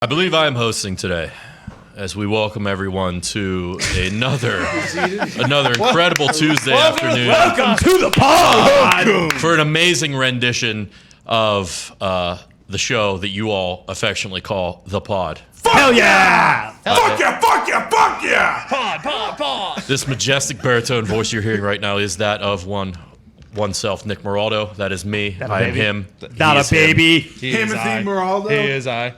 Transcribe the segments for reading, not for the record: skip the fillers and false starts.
I believe I am hosting today as we welcome everyone to another incredible Tuesday afternoon. Welcome to the pod For an amazing rendition of the show that you all affectionately call The Pod. Hell yeah! Fuck yeah, fuck yeah, fuck yeah! Pod. This majestic baritone voice you're hearing right now is that of oneself, Nick Moraldo. That is me. I am him. Not a baby. Timothy Moraldo. He is I.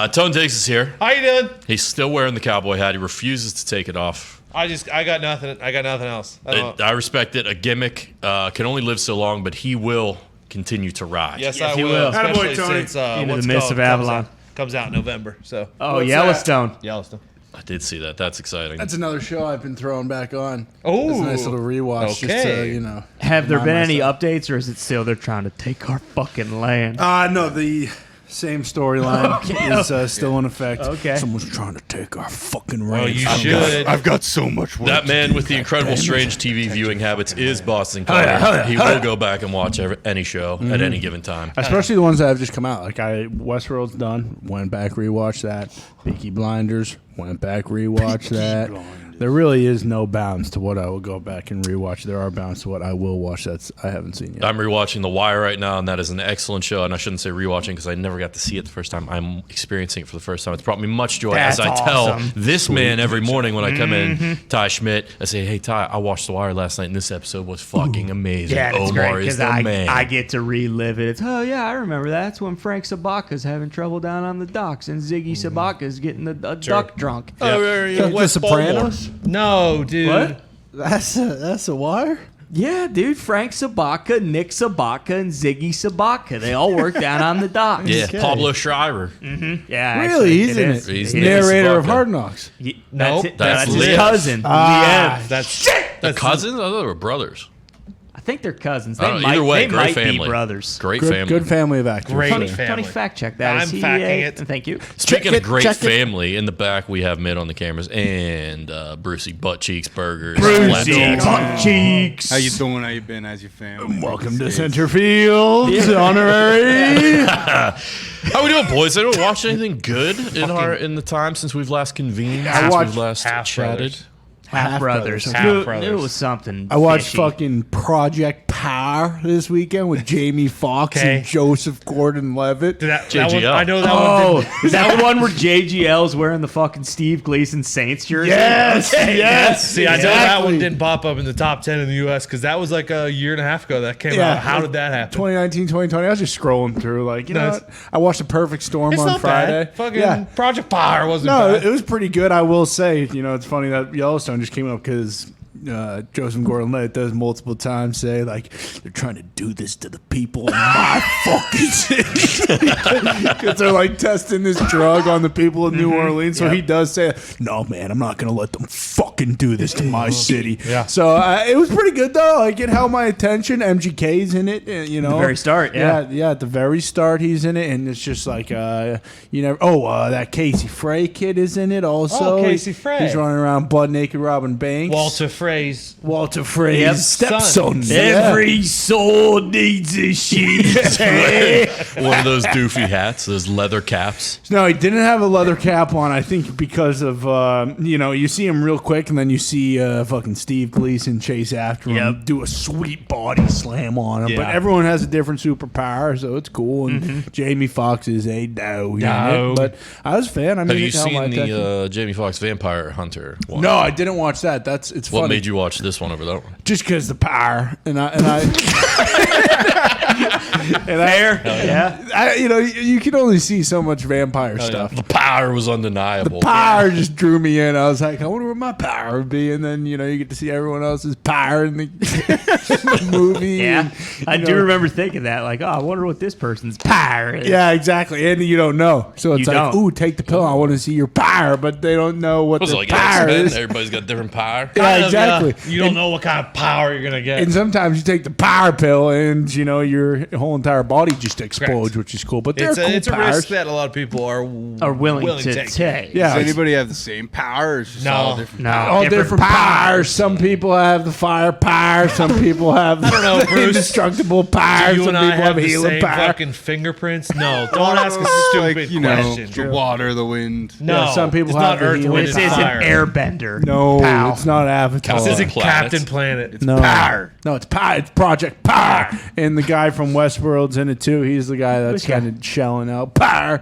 Tone Diggs is here. How you doing? He's still wearing the cowboy hat. He refuses to take it off. I got nothing. I got nothing else. I respect it. A gimmick can only live so long, but he will continue to rise. Yes, Yes, I he will. will. Especially Attaboy, Tony. since Into what's the midst called of Avalon. comes out in November. So Oh, What's Yellowstone. Yellowstone. I did see that. That's exciting. That's another show I've been throwing back on. Oh, It's a nice little rewatch just to, okay. you know. Have there been remind any myself. updates, or is it still they're trying to take our fucking land? No, the same storyline is still in effect. Okay. Someone's trying to take our fucking Oh, ranch. you should. I've got so much work. That man with the incredible strange TV viewing habits is Boston Carter. He will go back and watch any show at any given time. Especially the ones that have just come out. Like Westworld's done. Went back, rewatched that. Peaky Blinders. Went back, rewatched that. There really is no bounds to what I will go back and rewatch. There are bounds to what I will watch that I haven't seen yet. I'm rewatching The Wire right now, and that is an excellent show. And I shouldn't say rewatching because I never got to see it the first time. I'm experiencing it for the first time. It's brought me much joy That's as I awesome. tell this man every morning when I come in, Ty Schmidt. I say, "Hey Ty, I watched The Wire last night, and this episode was fucking amazing. Yeah, it's Omar great is because the man." I get to relive it. It's, oh, yeah, I remember that. That's when Frank Sabaka's having trouble down on the docks and Ziggy Sabaka's getting a duck drunk. The Sopranos? No, dude. What? That's a Wire? Yeah, dude. Frank Sabaka, Nick Sabaka, and Ziggy Sabaka. They all work down on the docks. Yeah, Okay. Pablo Schreiber. Yeah, Really? actually, He's in is. it. He's He Nick is. Narrator of Sabaka. Hard Knocks. Nope. That's his Liv. cousin. Liev. That's The cousins? I thought they were brothers. I think they're cousins. I They don't know. might, Either way, they great might family. be brothers. Great Good, family. good family of actors. Great Tony, family. Tony, fact check that. I'm Is he, facting it. Thank you. Speaking Check of it, great check it. family, in the back we have Mid on the cameras and Brucey Butt Cheeks Burgers. Brucey Flat Cheeks. butt cheeks. How you doing? How you been? How's your family? Welcome to Centerfield, honorary. How we doing, boys? Anyone watch anything good in the time since we've last convened? I Since watched we've last Half chatted? Brothers. Half brothers. Half Knew Brothers. it was something. I watched fishy. fucking Project Power this weekend with Jamie Foxx Okay. and Joseph Gordon-Levitt. That JGL. one, I know that one. Oh, Didn't, is that the one where JGL's wearing the fucking Steve Gleason Saints jersey? Yes, Okay, yes. see, I know that Exactly. one didn't pop up in the top 10 in the U.S. because that was like a year and a half ago that came Yeah. out. How did that happen? 2019, 2020. I was just scrolling through, like, you know Nice. what? I watched The Perfect Storm It's on not Friday. bad. Fucking yeah. Project Power wasn't No, bad. it was pretty good. I will say, you know, it's funny that Yellowstone just came up because Joseph Gordon-Levitt does multiple times say, like, they're trying to do this to the people in my fucking city. Because they're, like, testing this drug on the people of New Orleans. So he does say, no, man, I'm not going to let them fucking do this to my city. Yeah. So it was pretty good, though. Like, it held my attention. MGK's in it, you know. The very start, yeah. Yeah, at the very start, he's in it. And it's just like, you know, that Casey Frey kid is in it also. Oh, Casey Frey. He's running around butt naked robbing banks. Walter Frey's. Walter Frey's Yep. stepson. Every soul needs a sheet. One of those doofy hats, those leather caps. No, he didn't have a leather cap on. I think because of you know, you see him real quick, and then you see fucking Steve Gleason chase after him, Yep. do a sweet body slam on him. But Yeah. everyone has a different superpower, so it's cool. And Jamie Foxx is a dough. But I was a fan. I mean, Have you it held my seen attention. the Jamie Foxx Vampire Hunter one? No, I didn't watch that. It's What funny. made you watch this one over that one? Just because the power, and I Fair. Yeah. you know, you can only see so much vampire stuff. The power was undeniable. Power just drew me in. I was like, I wonder what my power would be. And then, you know, you get to see everyone else's power in the, the movie. Yeah. and, I you do know, remember thinking that. Like, oh, I wonder what this person's power is. Yeah, exactly. And you don't know. So it's You like, don't. ooh, take the pill. I want to see your power. But they don't know what Was it the like power X-Men? is. Everybody's got different power. Yeah, exactly. You don't know what kind of power you're going to get. And sometimes you take the power pill pill, and your whole entire body just explodes, which is cool. But they're cool it's a powers. risk that a lot of people are willing to take. Yeah, Does anybody have the same power? Or is it just all different? No, all different powers. Some people have the fire power. Some people have the indestructible power. Do you Some and I people have have the healing same power. fucking fingerprints? No, don't ask a stupid question. The water, the wind. No, Yeah, some people it's have not the Earth, healing Wind, this and is an Fire. airbender. No, pal. it's not Avatar. This isn't Planets. Captain Planet. It's No. power. No, it's Power. It's Project Power. And the guy from Westworld's in it too. He's the guy that's Which guy? kind of shelling out power.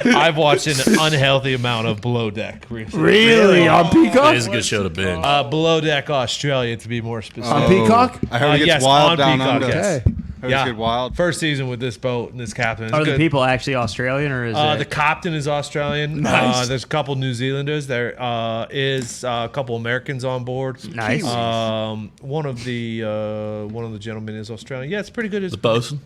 I've watched an unhealthy amount of Below Deck recently. Really? On It Peacock? is a good show to binge. Below Deck Australia, to be more specific. On Peacock? I heard it gets yes, wild on down Peacock, under. yes. Okay. Heard it get wild. First season with this boat and this captain. It's Are the good. people actually Australian or is The it? captain is Australian. Nice. There's a couple New Zealanders. There is a couple Americans on board. Nice. One of the gentlemen is Australian. Yeah, it's pretty good. The bosun.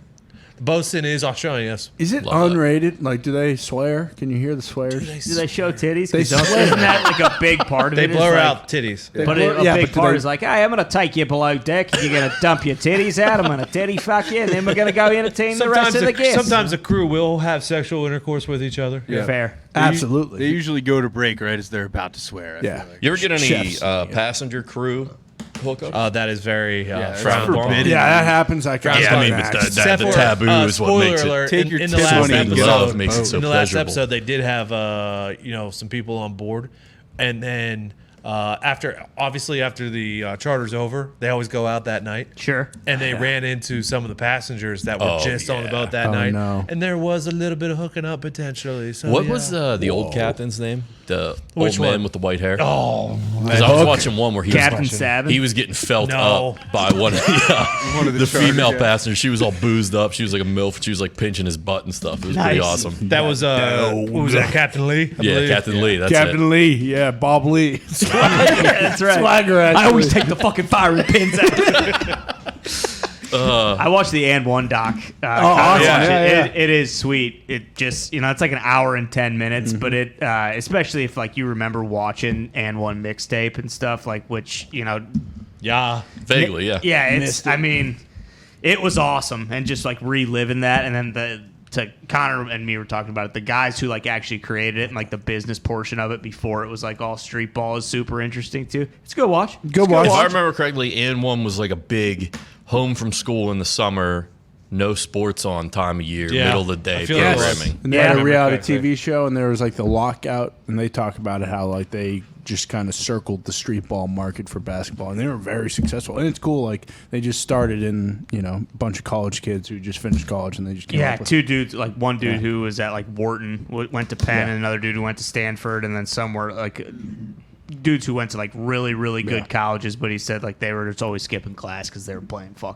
The bosun is Australian. Yes. Is it Love that. unrated? Like, do they swear? Can you hear the swears? Do they show titties? They 'Cause don't- swear. Isn't that like a big part of They it? is blur like- out titties. They But blur- a yeah, big but do part they- is like, hey, I'm going to take you below deck. You're going to dump your titties out. I'm going to titty fuck you. And then we're going to go entertain the rest of the guests. Sometimes the crew will have sexual intercourse with each other. Yeah. Fair. Absolutely. They usually go to break right as they're about to swear. I Yeah. feel like. You ever get any Chefs. passenger crew hookups? That is very it's frowned upon. forbidden. Yeah, that happens. I can't. Yeah, I mean, but Except the for, taboo is what spoiler makes it. alert, Take in, your in the tits last when you get episode, love makes it so in the last pleasurable. episode, they did have some people on board, and then after the charter's over, they always go out that night. Sure. And they ran into some of the passengers that were Oh, just on the yeah. boat that Oh, night, no. and there was a little bit of hooking up potentially. So What yeah. was the old captain's name? The Which old man one? with the white hair? Oh, Because I was watching one where Captain Sabin. he was getting felt No. up by one of One of the charter female guys. passengers. She was all boozed up. She was like a MILF. She was like pinching his butt and stuff. It was pretty Nice. awesome. that was what was that? Captain Lee. I Yeah, believe? Captain Lee. That's Captain it. Lee. Yeah, Bob Lee. Yeah, that's right. Swagger, I always actually. take the fucking firing pins out. I watched the And One doc. awesome. Yeah. It is sweet. It just it's like an hour and 10 minutes, but it especially if like you remember watching And One mixtape and stuff like which Yeah. Vaguely, yeah. yeah it's Missed it. I mean it was awesome and just like reliving that and then to Connor and me were talking about it. The guys who like actually created it and like the business portion of it before it was like all street ball is super interesting too. It's a good watch. Good watch. If I remember correctly, and one was like a big home from school in the summer, no sports on time of year, Yeah. middle of the day I feel like programming. And they Yeah. had a Remember reality correctly. TV show, and there was like the lockout, and they talk about it how like they just kind of circled the street ball market for basketball, and they were very successful. And it's cool, like they just started in a bunch of college kids who just finished college, and they just came Yeah, up with two dudes. Like one dude who was at like Wharton went to Penn, and another dude who went to Stanford, and then somewhere like dudes who went to like really really good colleges. But he said like they were just always skipping class because they were playing ball.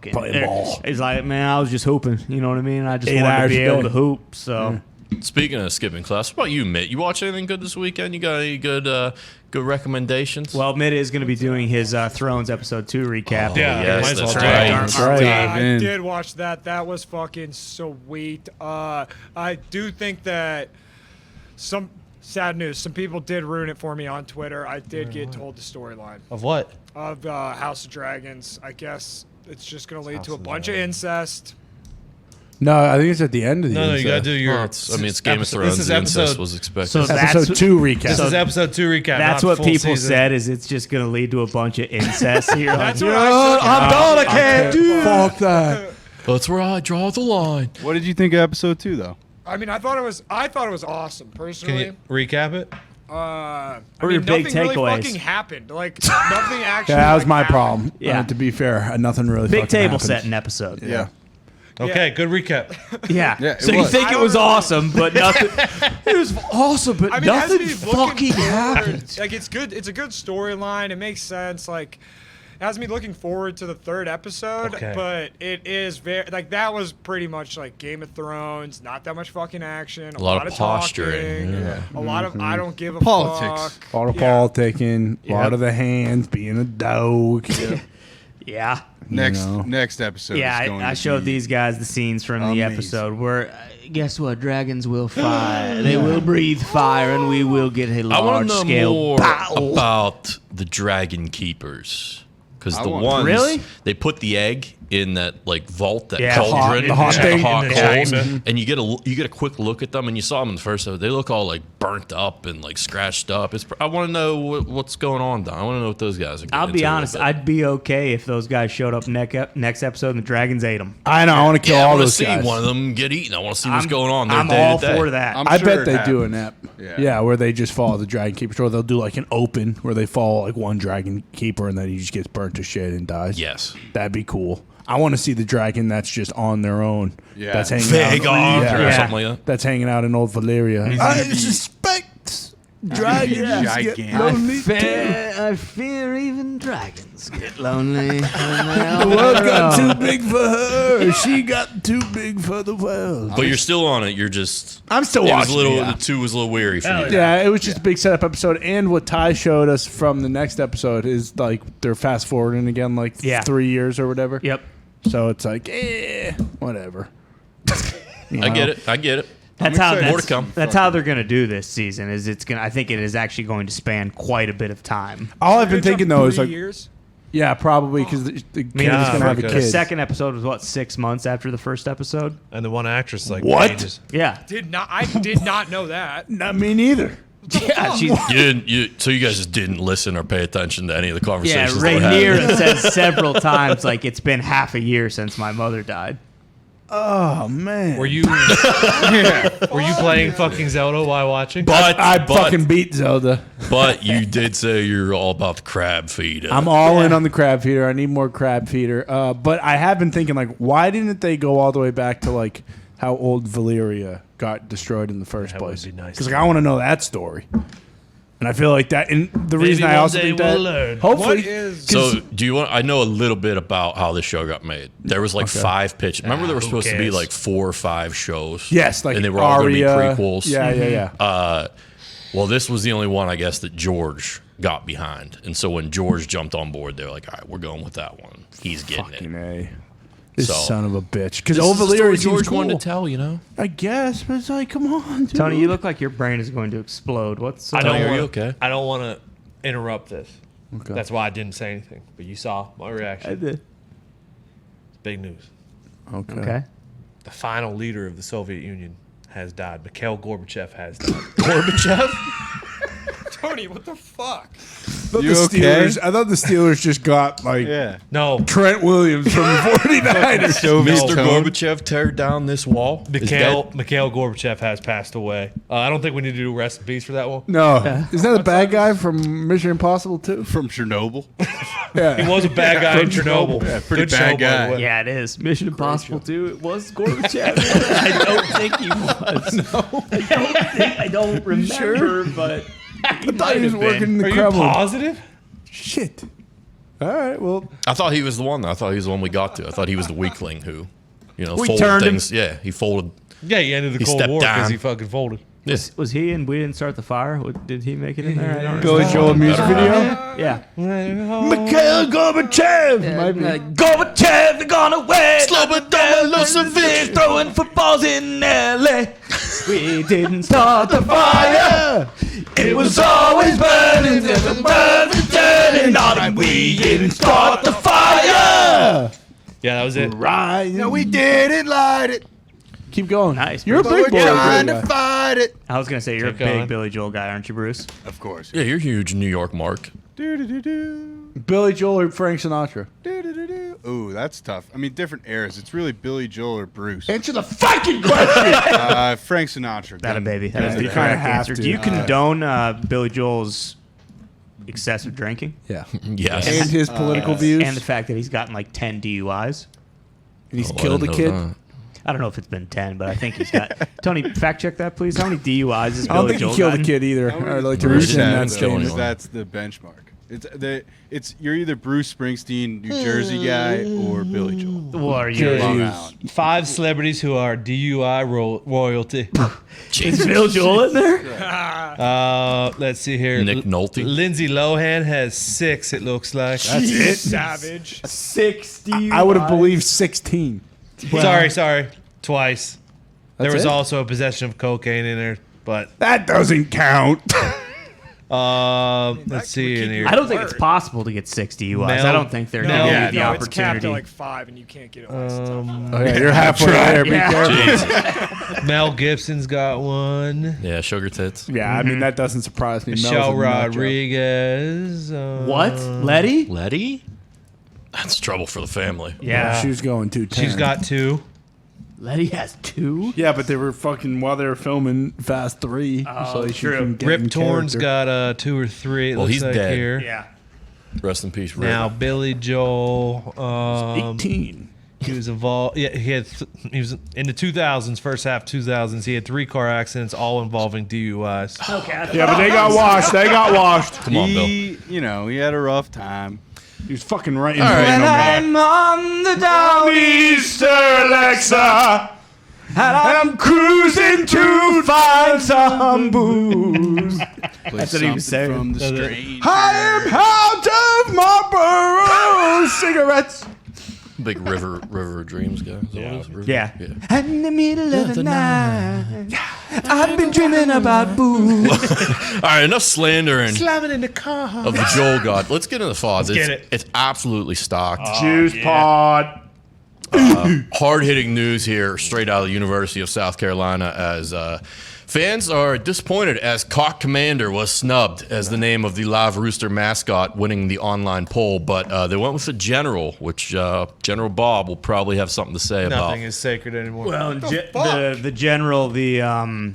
He's like, man, I was just hooping. You know what I mean? I just 8 wanted to hours be a able day. to hoop. So Speaking of skipping class, what about you, Mitt? You watch anything good this weekend? You got any good recommendations? well, Mitt is going to be doing his Thrones episode 2 recap. Yeah, yes, might as that's well right. do it. That's right. Dive I in. did watch that. That was fucking sweet. I do think that some sad news. Some people did ruin it for me on Twitter. I did get told the storyline Of what? of House of Dragons. I guess it's just going to lead to a bunch of incest. No, I think it's at the end of the No, you episode. gotta do your. Well, it's Game of episode- Thrones. This is The incest episode. was expected. So that's Episode 2 recap. This is episode 2 recap. That's not what full people season. said. Is it's just going to lead to a bunch of incest. You're like, That's what I took. I'm done. I can't do it. Fuck that. That's where I draw the line. What did you think of episode 2, though? I mean, I thought it was awesome Can personally. you recap it? I What were mean, your big nothing really takeaways? fucking happened. Like nothing actually. Yeah, that was like, my happened. problem. Yeah. To be fair, nothing really. Big fucking table happened. setting episode. Yeah. Okay, good recap. Yeah. Yeah, it So you was. think I it was don't know. awesome, but nothing. It was awesome, but I mean, it has nothing me looking fucking forward. happened. Like it's good. It's a good storyline. It makes sense. Like it has me looking forward to the 3rd episode. Okay. But it is very like that was pretty much like Game of Thrones. Not that much fucking action. A lot of talking, posturing, yeah. A lot of I don't give a Politics. fuck. A lot of Yeah. politicking, a lot of the hands being a dog. Yeah. Next episode. Yeah, is going I to showed be these guys the scenes from the amazing. episode where, guess what? Dragons will fire. They will breathe fire, and we will get a I want to know large-scale more battle. about the Dragon Keepers. because I the want- ones Really? they put the egg in that like vault, that Yeah, cauldron, the hot yeah, thing. the hot In the coals, chamber. and you get a quick look at them, and you saw them in the first episode. They look all like burnt up and like scratched up. I want to know what's going on. Don. I want to know what those guys are. I'll getting be into a honest. little bit. I'd be okay if those guys showed up next episode and the dragons ate them. I know. I want to kill I all want to those see guys. one of them get eaten. I want to see what's going on. Their I'm day all to day. for that. I'm I sure bet it they do happens. an app. Yeah. Yeah, where they just follow the dragon keepers, or they'll do like an open where they follow like one dragon keeper and then he just gets burnt to shit and dies. Yes. That'd be cool. I want to see the dragon that's just on their own. Yeah. That's hanging Vague out. or Yeah. something like that. That's hanging out in Old Valeria. gonna I be- suspect dragons Gigantic. get lonely too. I fear even dragons get lonely. The world got too big for her. She got too big for the world. But you're still on it. You're just. I'm still It was watching. a little. yeah. The 2 was a little weary for you. Yeah, it was just a big setup episode. And what Ty showed us from the next episode is like they're fast forwarding again, like Yeah. 3 years or whatever. Yep. So it's like, whatever. I get it. I get it. That's how excited. More to come. That's how they're gonna do this season. Is it's gonna? I think it is actually going to span quite a bit of time. All I've been Good job, thinking though is 3 like, years. yeah, probably because the kid is yeah, gonna have a okay. The kid. second episode was what 6 months after the first episode. And the one actress like What? ages. Yeah. I did not know that. Not me neither. Yeah. She's, So you guys just didn't listen or pay attention to any of the yeah. conversations. that were happening. Rhaenyra says several times like it's been half a year since my mother died. Oh man. Were you were you playing fucking Zelda while watching? But I fucking beat Zelda. But you did say you're all about the crab feed. I'm all in on the crab feeder. I need more crab feeder. But I have been thinking like, why didn't they go all the way back to like how old Valyria got destroyed in the first That would place? be nice Because to like I want to know that story. And I feel like that. And the reason I one also day think that, we'll learn. hopefully, What is- So do you want? I know a little bit about how this show got made. There was like 5 pitches. Remember, there were who supposed to be cares? like 4 or 5 shows. yes, like and they were all going to be Arya, prequels. Yeah. Well, this was the only one, I guess, that George got behind. And so when George jumped on board, they're like, "All right, we're going with that one. He's getting Fucking it." A. This So- son of a bitch. Because This is the story Valyria seems George cool. wanted to tell, you know. I guess, but it's like, come on, dude. Tony, you look like your brain is going to explode. What's I Tony, don't are you want. okay? I don't want to interrupt this. Okay. That's why I didn't say anything. But you saw my reaction. did. Big news. Okay. Okay. The final leader of the Soviet Union has died. Mikhail Gorbachev has died. Tony, what the fuck? You the okay? Steelers, I thought the Steelers just got like Yeah. No, Trent Williams from the 49ers. Soviet Mr. tone. Gorbachev tear down this wall. Is Mikhail dead? Gorbachev has passed away. I don't think we need to do rest in peace for that one. No, isn't that a bad guy from Mission Impossible too? From Chernobyl. Yeah, He was a bad guy in Chernobyl. Yeah, pretty Good bad show, by the guy. way. Yeah, it is. Mission Impossible 2. It was Gorbachev. I don't think he was. No. I don't remember, but he I thought he was working in the Are you Kremlin. positive? Shit. All right, well, I thought he was the one. Though. I thought he was the one we got to. I thought he was the weakling who, We folded turned him. things. Yeah, he folded. Yeah, he ended the He Cold stepped War because down. he fucking folded. Yeah. was he and we didn't start the fire? Did he make it in there? I don't Billy know. Joel music video. Yeah. Mikhail Gorbachev. Might be. Gorbachev, they're gonna wait. Milosevic. Throwing footballs in LA. We didn't start the fire. It was always burning. The burning, turning on, and we didn't start the fire. Yeah, that was it. Right. No, we didn't light it, Keep going. Nice. You're a but big we're boy. trying guy. to fight it. I was gonna say you're Keep a big going. Billy Joel guy, aren't you, Bruce? Of course. Yeah, you're huge, New York Mark. Billy Joel or Frank Sinatra? Ooh, that's tough. I mean, different eras. It's really Billy Joel or Bruce. Answer the fucking question. Frank Sinatra. That a baby. Yeah, That's the you correct kinda have answer. to. Do you condone Billy Joel's excessive drinking yeah. Yes. And his political views. and the fact that he's gotten like 10 DUIs? And he's Oh, I killed a didn't kid. know that. I don't know if it's been 10, but I think he's got. Tony, fact check that, please. How many DUIs is I don't Billy think Joel he killed a gotten? kid either. How many- I'd like to Bruce rescind had that them, statement. Joel. That's the benchmark. It's you're either Bruce Springsteen, New Jersey guy, or Billy Joel. Well, are you? Jersey. Long Jews. Island. 5 celebrities who are DUI royalty. Is Bill Joel in there? Let's see here. Nick Nolte. Lindsay Lohan has 6, it looks like. That's it. Savage. 6 DUIs. I would have believed 16. Sorry. Twice. There That's was it? also a possession of cocaine in there, but That doesn't count. Let's see in here. I don't think it's possible to get 60 UIs. Male- I don't think they're No. going to Yeah, give you the no, it's capped opportunity. at like 5, and you can't get a license. Oh, yeah, you're halfway there. Be careful. Mel Gibson's got one. Yeah, sugar tits. Yeah, I mean, that doesn't surprise me. Mel's Michelle a nut job. Rodriguez. What? Letty? Letty? That's trouble for the family. Yeah. She was going to 10. She's got 2. Letty has 2? Yeah, but they were fucking while they were filming Fast 3. Oh, she true. can get Rip in Torn's character. got 2 or 3. It Well, looks he's like dead. here. Yeah. Rest in peace, Rip. Now Billy Joel. 18. He was involved. Yeah, he was in the 2000s, first half 2000s. He had 3 car accidents, all involving DUIs. Okay. Yeah, but they got washed. They got washed. Come on, Bill. He had a rough time. He was fucking right in All right. front of I'm him. on the Downeaster Alexa, and I'm cruising to find some booze. That's what he was saying. From the Stranger. I am out of Marlboro cigarettes. Big River Dreams guy. Is that what it is? River? Yeah. In the middle of the night, I've been dreaming about booze. All right, enough slandering Slamming in the car. of the Joel God. Let's get into the FODs. get it. It's absolutely stocked. Juice pod. Hard-hitting news here, straight out of the University of South Carolina, as fans are disappointed as Cock Commander was snubbed as the name of the live rooster mascot, winning the online poll. But they went with the General, which General Bob will probably have something to say about. Nothing is sacred anymore. Well, the general, the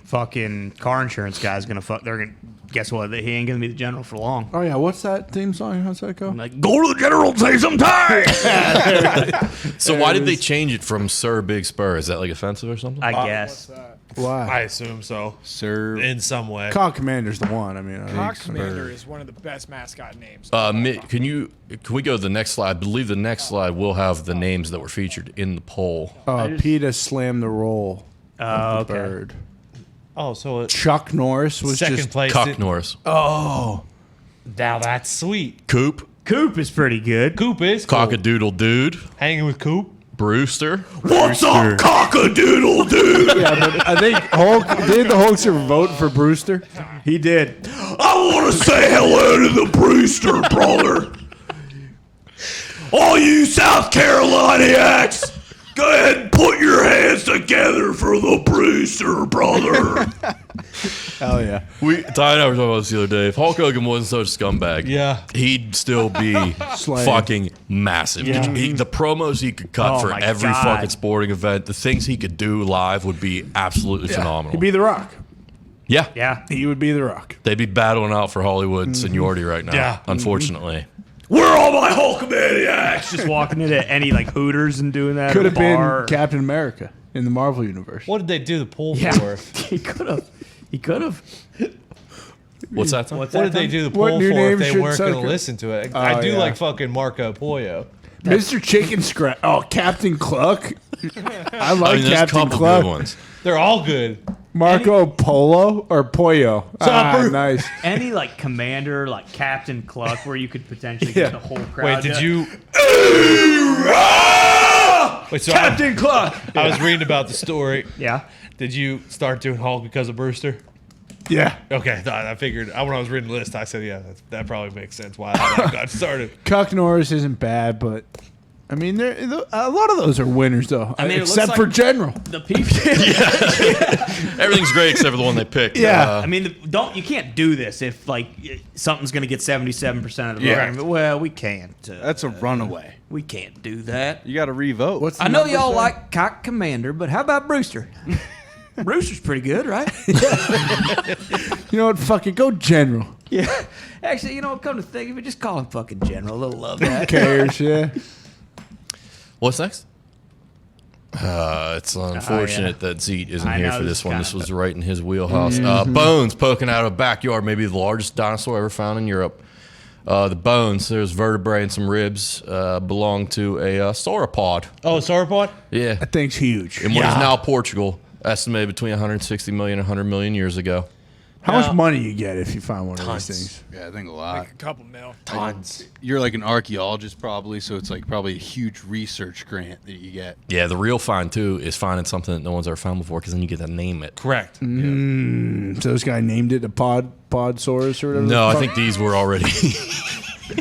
fucking car insurance guy's gonna fuck. They're gonna guess what? He ain't gonna be the general for long. Oh, yeah. What's that theme song? How's that go? Like, go to the general and say sometime. So why did they change it from Sir Big Spur? Is that like offensive or something? I What's guess. that? Why? I assume so. Sir. In some way. Cock Commander's the one. I mean, I Cock think Commander is one of the best mascot names. Can we go to the next slide? I believe the next slide will have the names that were featured in the poll. PETA slammed the roll of the Okay. bird. Oh, so it's Chuck Norris was second just... place. Cock Norris. Oh. Now that's sweet. Coop. Coop is pretty good. Coop is cool. Cockadoodle Dude. Hanging with Coop. Brewster. What's up, cockadoodle dude? Yeah, but I think did the Hulkster vote for Brewster? He did. I want to say hello to the Brewster brother. All you South Carolinians, go ahead and put your hands together for the Brewster brother. Hell yeah. Ty and I were talking about this the other day. If Hulk Hogan wasn't such a scumbag, Yeah. he'd still be fucking massive. Yeah. The promos he could cut Oh for my every God. fucking sporting event, the things he could do live would be absolutely phenomenal. He'd be The Rock. Yeah. Yeah. He would be The Rock. They'd be battling out for Hollywood seniority right now, Yeah. unfortunately. Where are all my Hulkamaniacs? Just walking into any like Hooters and doing that. Could or have been bar. Captain America in the Marvel Universe. What did they do the poll Yeah. for? He could have. He could have. What's that? Tom? What's What that, did they Tom? do the What poll new for name if they should weren't going to Sucker- listen to it? I do yeah. like fucking Marco Pollo. Mr. Chicken Scratch. Oh, Captain Cluck. I like I mean, there's a Captain couple Cluck. good ones. They're all good. Marco Polo or Pollo. Ah, nice. Any like commander, like Captain Cluck, where you could potentially Yeah. get the whole crowd. Wait, did you? Wait, so Captain Cluck? I was reading about the story. Yeah. Did you start doing Hulk because of Brewster? Yeah. Okay, I figured when I was reading the list, I said, yeah, that probably makes sense why I got started. Cuck Norris isn't bad, but I mean, a lot of those are winners, though. I mean, it except looks for like- General. The people. Everything's great except for the one they picked. Yeah. I mean, you can't do this if like something's going to get 77% of the Yeah. vote. Well, we can't. That's a runaway. We can't do that. You got to revote. What's the I know number y'all say? like Cock Commander, but how about Brewster? Brewster's pretty good, right? You know what? Fucking go General. Yeah. Actually, you know, come to think of it, just call him fucking General. They'll love that. Cares, yeah. What's next? It's unfortunate that Zeke isn't I here know, for this this one. kind This of- was right in his wheelhouse. Bones poking out of a backyard, maybe the largest dinosaur ever found in Europe. The bones, there's vertebrae and some ribs, belong to a sauropod. Oh, sauropod? Yeah. That thing's huge. In what is now Portugal, estimated between 160 million and 100 million years ago. How much money you get if you find one of these things? Yeah, I think a lot. Like a couple mil. Tons. You're like an archaeologist probably, so it's like probably a huge research grant that you get. Yeah, the real find, too, is finding something that no one's ever found before because then you get to name it. Correct. So this guy named it a podsaurus or whatever. No, I think these were already.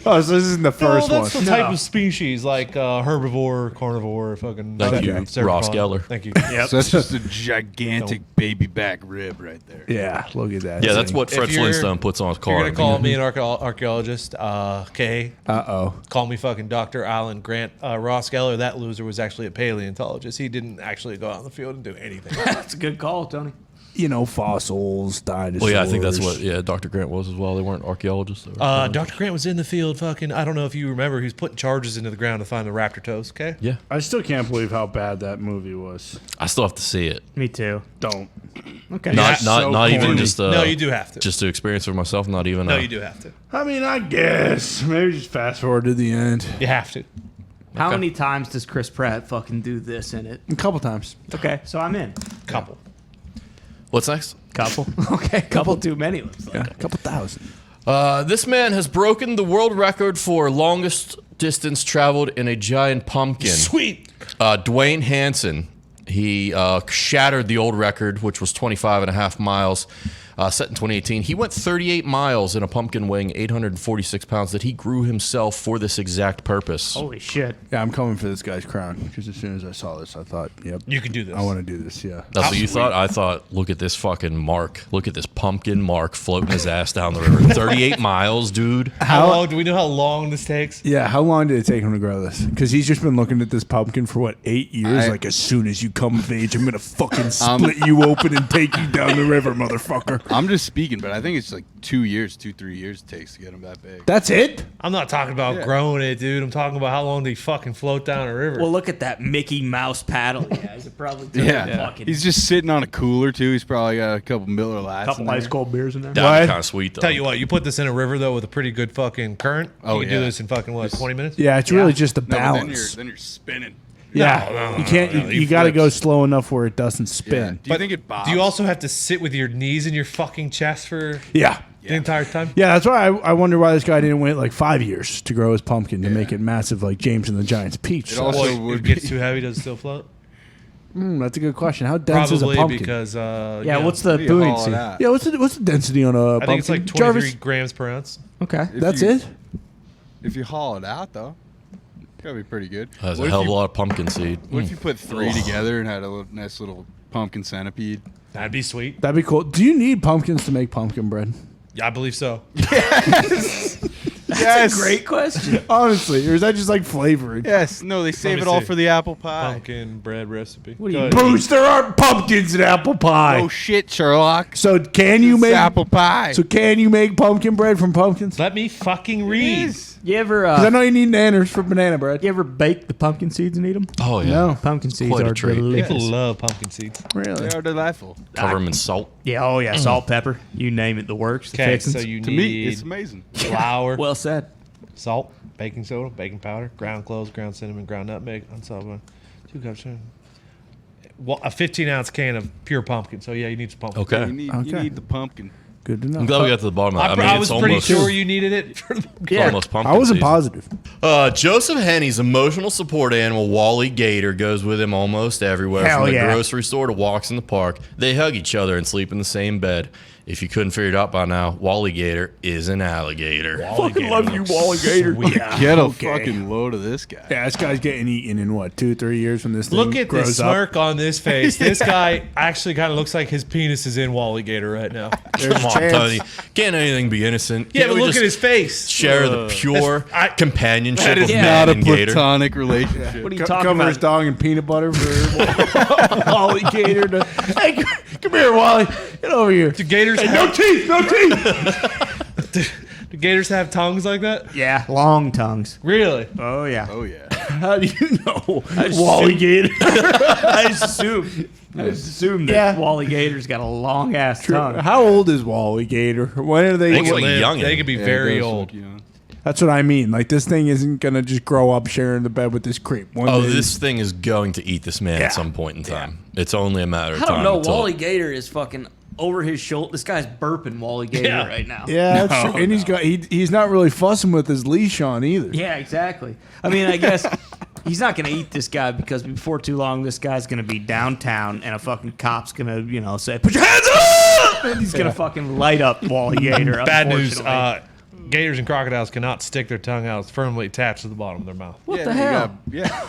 Oh, so this isn't the first that's one. the type of species, like herbivore, carnivore, fucking. Thank you, cephalopods. Ross Geller. Thank you. Yep. So that's just a gigantic baby back rib right there. Yeah, look at that. Yeah, that's what Fred If you're- Flintstone puts on his car. You're gonna call me an archaeologist, okay? Uh-oh. Call me fucking Dr. Alan Grant. Ross Geller, that loser, was actually a paleontologist. He didn't actually go out in the field and do anything. That's a good call, Tony. You know, fossils, dinosaurs. Well, yeah, I think that's what Dr. Grant was as well. They weren't archaeologists. They were Dr. Grant was in the field fucking, I don't know if you remember, he was putting charges into the ground to find the raptor toes, okay? yeah, I still can't believe how bad that movie was. I still have to see it. Me too. Don't. Okay. Not so even corny. just No, you do have to. just to experience for myself. Not even. No, you do have to. I mean, I guess. Maybe just fast forward to the end. You have to. How many times does Chris Pratt fucking do this in it? A couple times. Okay, so I'm in. Couple. What's next? Couple. Okay, couple too many. Looks like. Yeah, a couple thousand. This man has broken the world record for longest distance traveled in a giant pumpkin. Sweet. Dwayne Hansen. He shattered the old record, which was 25 and a half miles, set in 2018. He went 38 miles in a pumpkin weighing 846 pounds that he grew himself for this exact purpose. Holy shit. Yeah, I'm coming for this guy's crown because as soon as I saw this, I thought, yep, You can do this. I want to do this. Yeah. That's what you thought? I thought, look at this fucking mark. Look at this pumpkin mark floating his ass down the river. 38 miles, dude. How long? Do we know how long this takes? Yeah, how long did it take him to grow this? Because he's just been looking at this pumpkin for what, 8 years? Like, as soon as you come of age, I'm gonna fucking split you open and take you down the river, motherfucker. I'm just speaking, but I think it's like 3 years it takes to get them that big. That's it? I'm not talking about growing it, dude. I'm talking about how long do you fucking float down a river. Well, look at that Mickey Mouse paddle. Yeah, it probably took fucking He's just sitting on a cooler too. He's probably got a couple Miller Lights. couple in there. ice cold beers in there. That'd be What? kind of sweet, though. Tell you what, you put this in a river though with a pretty good fucking current. Oh, you can do yeah. this in fucking what, 20 minutes? Yeah, it's really just the No, but balance. then you're spinning. Yeah, you can't. no, you he got to go flips. slow enough where it doesn't Yeah. spin. Do you think it bobs? Do you also have to sit with your knees in your fucking chest for Yeah. the entire time? Yeah, that's why I wonder why this guy didn't wait like 5 years to grow his pumpkin to make it massive like James and the Giant's peach. It also Well, if would it gets too heavy, does it still float? That's a good question. How dense is a Probably pumpkin? because Yeah, what's the you haul it buoyancy? out. Yeah, what's the density on a pumpkin? I think it's like 23 Jarvis? grams per ounce. Okay. That's you- it? If you haul it out though, it's gotta be pretty good. That's What a if hell of a you- lot of pumpkin seed. What if you put 3 together and had a nice little pumpkin centipede? That'd be sweet. That'd be cool. Do you need pumpkins to make pumpkin bread? Yeah, I believe so. Yes. Great question. Honestly, or is that just like flavoring? Yes. No, they save me it all see. for the apple pie. Pumpkin bread recipe. What do you Go mean? ahead. Bruce, there aren't pumpkins in apple pie. Oh shit, Sherlock. So can you It's make apple pie? So can you make pumpkin bread from pumpkins? Let me fucking read. You ever 'Cause I know you need nanners for banana bread. you ever bake the pumpkin seeds and eat them? Oh, yeah. No, Pumpkin seeds quite a are treat. delicious. People love pumpkin seeds. really. They are delightful. Cover them in salt. Yeah, oh yeah, salt, pepper, you name it, the works. The Okay, fixins. so you To need me, it's amazing. flour, well said. salt, baking soda, baking powder, ground cloves, ground cinnamon, ground nutmeg, unsalted, 2 cups. A 15-ounce can of pure pumpkin. So yeah, you need some pumpkin. Okay. You Okay. need the pumpkin. Good to know. I'm glad we got to the bottom of that. I mean, I it's was pretty almost, sure you needed it for the it's almost pumpkin I wasn't season. positive. Joseph Henney's emotional support animal, WallyGator, goes with him almost everywhere. Hell from the yeah. grocery store to walks in the park. They hug each other and sleep in the same bed. If you couldn't figure it out by now, WallyGator is an alligator. Fucking love you, WallyGator. Get a Okay. fucking load of this guy. Yeah, this guy's getting eaten in what, 2-3 years when this thing Look at grows this up. smirk on this face. This guy actually kind of looks like his penis is in WallyGator right now. Come on, chance. Tony. Can't anything be innocent? Yeah, Can't but we look just at his face. share the pure companionship That is of not man a and gator. platonic relationship. What are you Co- talking cover about? his dog in peanut butter for WallyGator. Hey, come here, Wally. Get over here. Do gators Hey, have, no teeth, no teeth. do gators have tongues like that? Yeah, long tongues. Really? Oh yeah. Oh yeah. How do you know WallyGator? I assume. I assume that Yeah. Wally Gator's got a long ass tongue. How old is WallyGator? When are they? Looks like a youngin'. They could be Yeah, very it does old. look young. That's what I mean. Like, this thing isn't gonna just grow up sharing the bed with this creep. One Oh, day- this thing is going to eat this man Yeah. at some point in time. It's only a matter of I time. don't know. until- Wally Gator is fucking over his shoulder. This guy's burping Wally Gator Yeah. right now. Yeah, that's true. And he's not really fussing with his leash on either. Yeah, exactly. I mean, I guess he's not going to eat this guy because before too long, this guy's going to be downtown and a fucking cop's going to, say, "Put your hands up!" He's gonna fucking light up WallyGator. Bad news. unfortunately. Gators and crocodiles cannot stick their tongue out. It's firmly attached to the bottom of their mouth. What the they hell? yeah.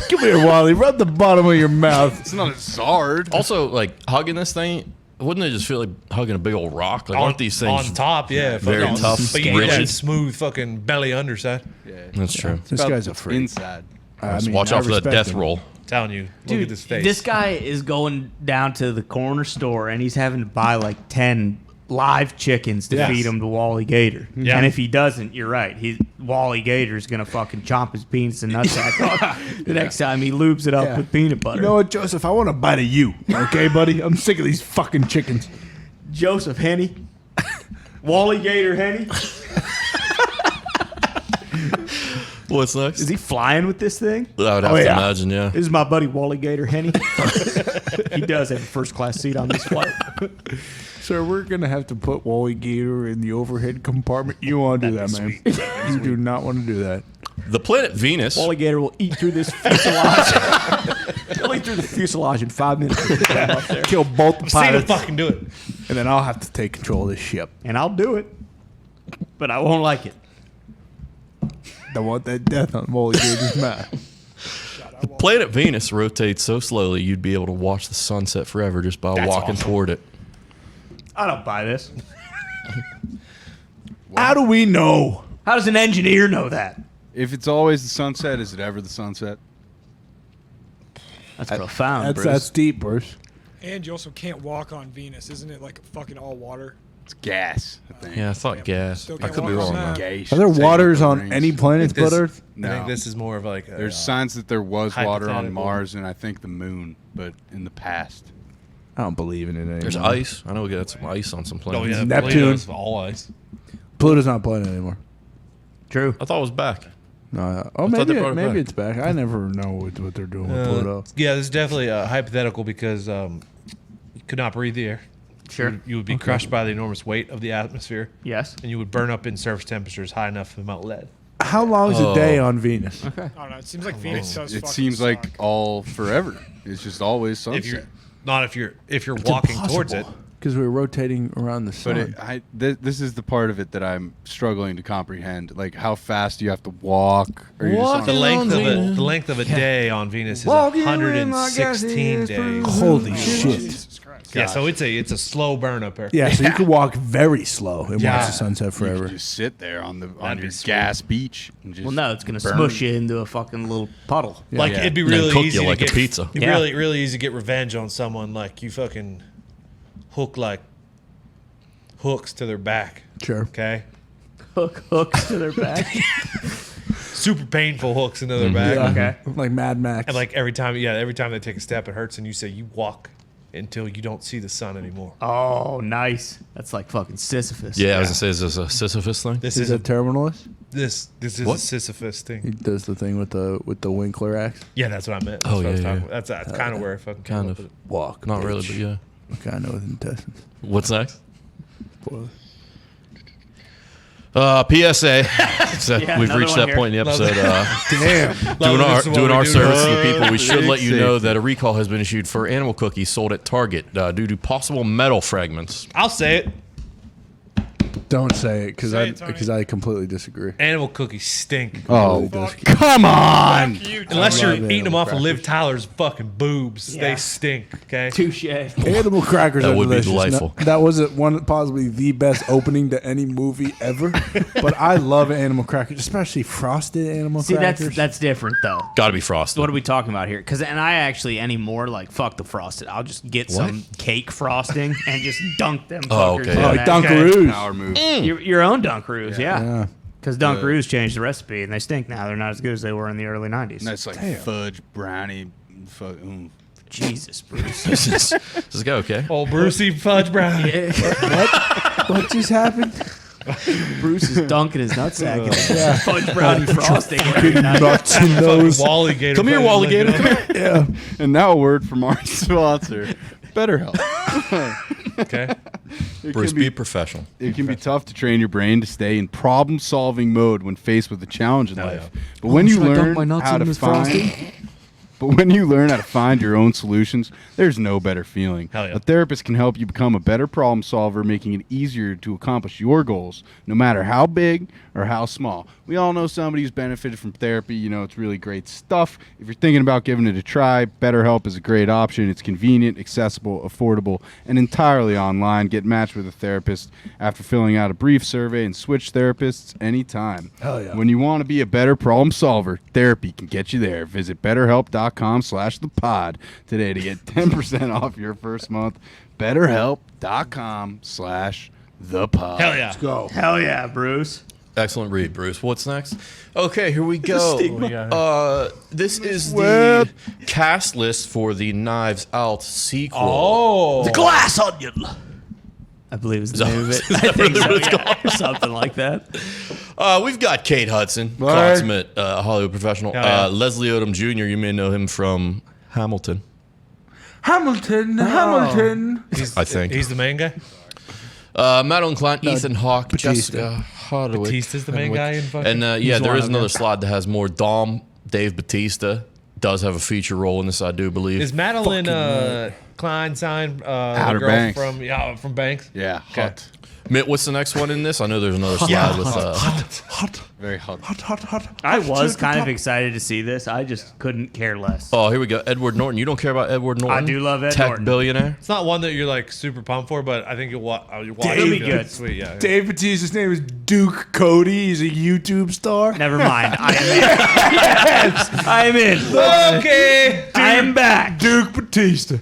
Come here, Wally. Rub the bottom of your mouth. It's not as hard. Also, like hugging this thing, wouldn't it just feel like hugging a big old rock? Like, aren't these things on top? Yeah, very fucking- tough, But you need that rigid? smooth fucking belly underside. Yeah. That's true. This About guy's a freak. Inside. I mean, Watch I out for that respect death him. roll. Telling you, look at this face. This guy is going down to the corner store and he's having to buy like 10 live chickens to Yes. feed him to WallyGator. Yeah. And if he doesn't, you're right. WallyGator's gonna fucking chomp his penis and nutsack off the next time he lubes it up Yeah. with peanut butter. You know what, Joseph? I want a bite of you. Okay, buddy? I'm sick of these fucking chickens. Joseph Henny, WallyGator Henny. What's next? Is he flying with this thing? I would have Oh, to yeah. imagine, yeah. This is my buddy WallyGator Henny. He does have a first class seat on this flight. Sir, we're going to have to put WallyGator in the overhead compartment. You want to do that, man. You do not want to do that. The planet Venus. WallyGator will eat through this fuselage. He'll eat through the fuselage in 5 minutes. Up there. Kill both the See him pilots. fucking do it. And then I'll have to take control of this ship. And I'll do it. But I won't like it. I want that death on WallyGator's mouth. Planet Venus rotates so slowly you'd be able to watch the sunset forever just by walking awesome. toward it. I don't buy this. How do we know? How does an engineer know that? If it's always the sunset, is it ever the sunset? That's profound, That's deep, Bruce. And you also can't walk on Venus. Isn't it like fucking all water? It's gas, I think. Yeah, I thought gas. Still I can't could be walk wrong. on though. that. Gas. Are there Take waters the on rings. any planets but Earth? No. I think this is more of like a, There's signs that there was water on hypothetical. Mars and I think the moon, but in the past. I don't believe in it anymore. There's ice. I know we got some ice on some oh planets. yeah, Neptune. Pluto's all ice. Pluto's not a planet anymore. True. I thought it was back. No, thought maybe they brought it back. it's back. I never know what they're doing with Pluto. Yeah, this is definitely hypothetical because you could not breathe the air. Sure. You would be crushed by the enormous weight of the atmosphere, Yes. and you would burn up in surface temperatures high enough to melt lead. How long is a day on Venus? Okay. I don't know. It seems like Venus does. It fucking seems like suck. all forever. It's just always sunset. If you're not if you're walking towards it. Because we're rotating around the But sun. this is the part of it that I'm struggling to comprehend. Like, how fast do you have to walk? Or you just The on length of a day on Venus is Walking in my 116 days. Holy shit. Jesus Christ. Yeah, so it's a slow burn up here. Yeah, so you can walk very slow and Yeah. watch the sunset you forever. could just sit there on That'd your be sweet. gas beach. And just Well, no, it's going to burn. smush you into a fucking little puddle. Like Yeah. it'd be And then really cook easy you to like a get pizza. it'd be Yeah. really easy to get revenge on someone. Like you fucking hook like hooks to their back. Sure. Okay, Hooks to their back. super painful hooks into their back. Yeah. Okay. Like Mad Max. And like every time they take a step, it hurts, and you say you walk until you don't see the sun anymore. Oh, nice. That's like fucking Sisyphus. Yeah, I was going to say, is this a Sisyphus thing? This is is that Terminalist? this is What? a Sisyphus He thing. does the thing with the Winkler axe. Yeah, that's what I meant. That's Oh, what I was yeah, talking yeah. about. That's kind of where I fucking came Kind up of. with it. Walk. Not really, bitch. but yeah. Okay, I know with intestines. What's next? Spoiler. PSA. So Yeah, we've another reached one that here. point in the episode. Damn. Doing our service to the here. people, we should Big let you know safety. that a recall has been issued for animal cookies sold at Target due to possible metal fragments. I'll say it. Don't say it Say it, Tony. I completely disagree. Animal cookies stink. Oh, Fuck come on! you, Tony. Unless I you're love eating them animal off of Liv crackers. Tyler's fucking boobs, Yeah. they stink. Okay. Touche. Animal crackers That are would be delicious. delightful. That was possibly the best opening to any movie ever. But I love animal crackers, especially frosted animal See, crackers. that's different though. Got to be frosted. What are we talking about here? Because and I actually anymore like fuck the frosted. I'll just get some cake frosting and just dunk them. Oh, fuckers okay, in yeah. like that. Dunkaroos. Power move. Your own Dunkaroos, yeah. Yeah. Because Dunkaroos changed the recipe and they stink now. They're not as good as they were in the early 90s. That's like fudge brownie. Jesus, Bruce. Is this guy okay? Oh, Brucey fudge brown. What just happened? Bruce is dunking his nutsack in fudge brownie frosting. every night. Nuts in those. WallyGator. Come here, WallyGator. Come here. Yeah. And now a word from our sponsor, BetterHelp. Okay. Bruce, be professional. It can be tough to train your brain to stay in problem-solving mode when faced with a challenge in life. But when Oh, you should I dunk learn my nuts how in to this find, frosting? But when you learn how to find your own solutions, there's no better feeling. Hell yeah. A therapist can help you become a better problem solver, making it easier to accomplish your goals, no matter how big or how small. We all know somebody who's benefited from therapy. You know, it's really great stuff. If you're thinking about giving it a try, BetterHelp is a great option. It's convenient, accessible, affordable, and entirely online. Get matched with a therapist after filling out a brief survey and switch therapists anytime. Hell yeah. When you want to be a better problem solver, therapy can get you there. Visit BetterHelp.com/thepod today to get 10% off your first month. BetterHelp.com/thepod. Hell yeah. Go. Hell yeah, Bruce. Excellent read, Bruce. What's next? Okay, here we go. This is Web. the cast list for the Knives Out sequel. Oh. Glass onion. I believe is the name of it. I think so, yeah, or something like that. We've got Kate Hudson, What? consummate Hollywood professional. Yeah. Leslie Odom Jr., you may know him from Hamilton, Hamilton. I think. He's the main guy? Madeline Klein, Ethan Hawke, Batista. Jessica Hardwick. Batista's the main guy in fucking... And He's there one is of another them. slide that has more. Dave Batista does have a feature role in this, I do believe. Is Madeline Klein signed the Outer girl Banks. from Banks? Yeah, Okay. hot. Mitt, what's the next one in this? I know there's another slide with. Very hot. I was kind of excited to see this. I just couldn't care less. Oh, here we go. Edward Norton. You don't care about Edward Norton? I do love Ed Tech Norton. billionaire. It's not one that you're like super pumped for, but I think you'll watch. It'll be good. Sweet, yeah. Dave Batista's name is Duke Cody. He's a YouTube star. Never mind. I am in. Yes, I am in. Okay. I am back. Duke Batista.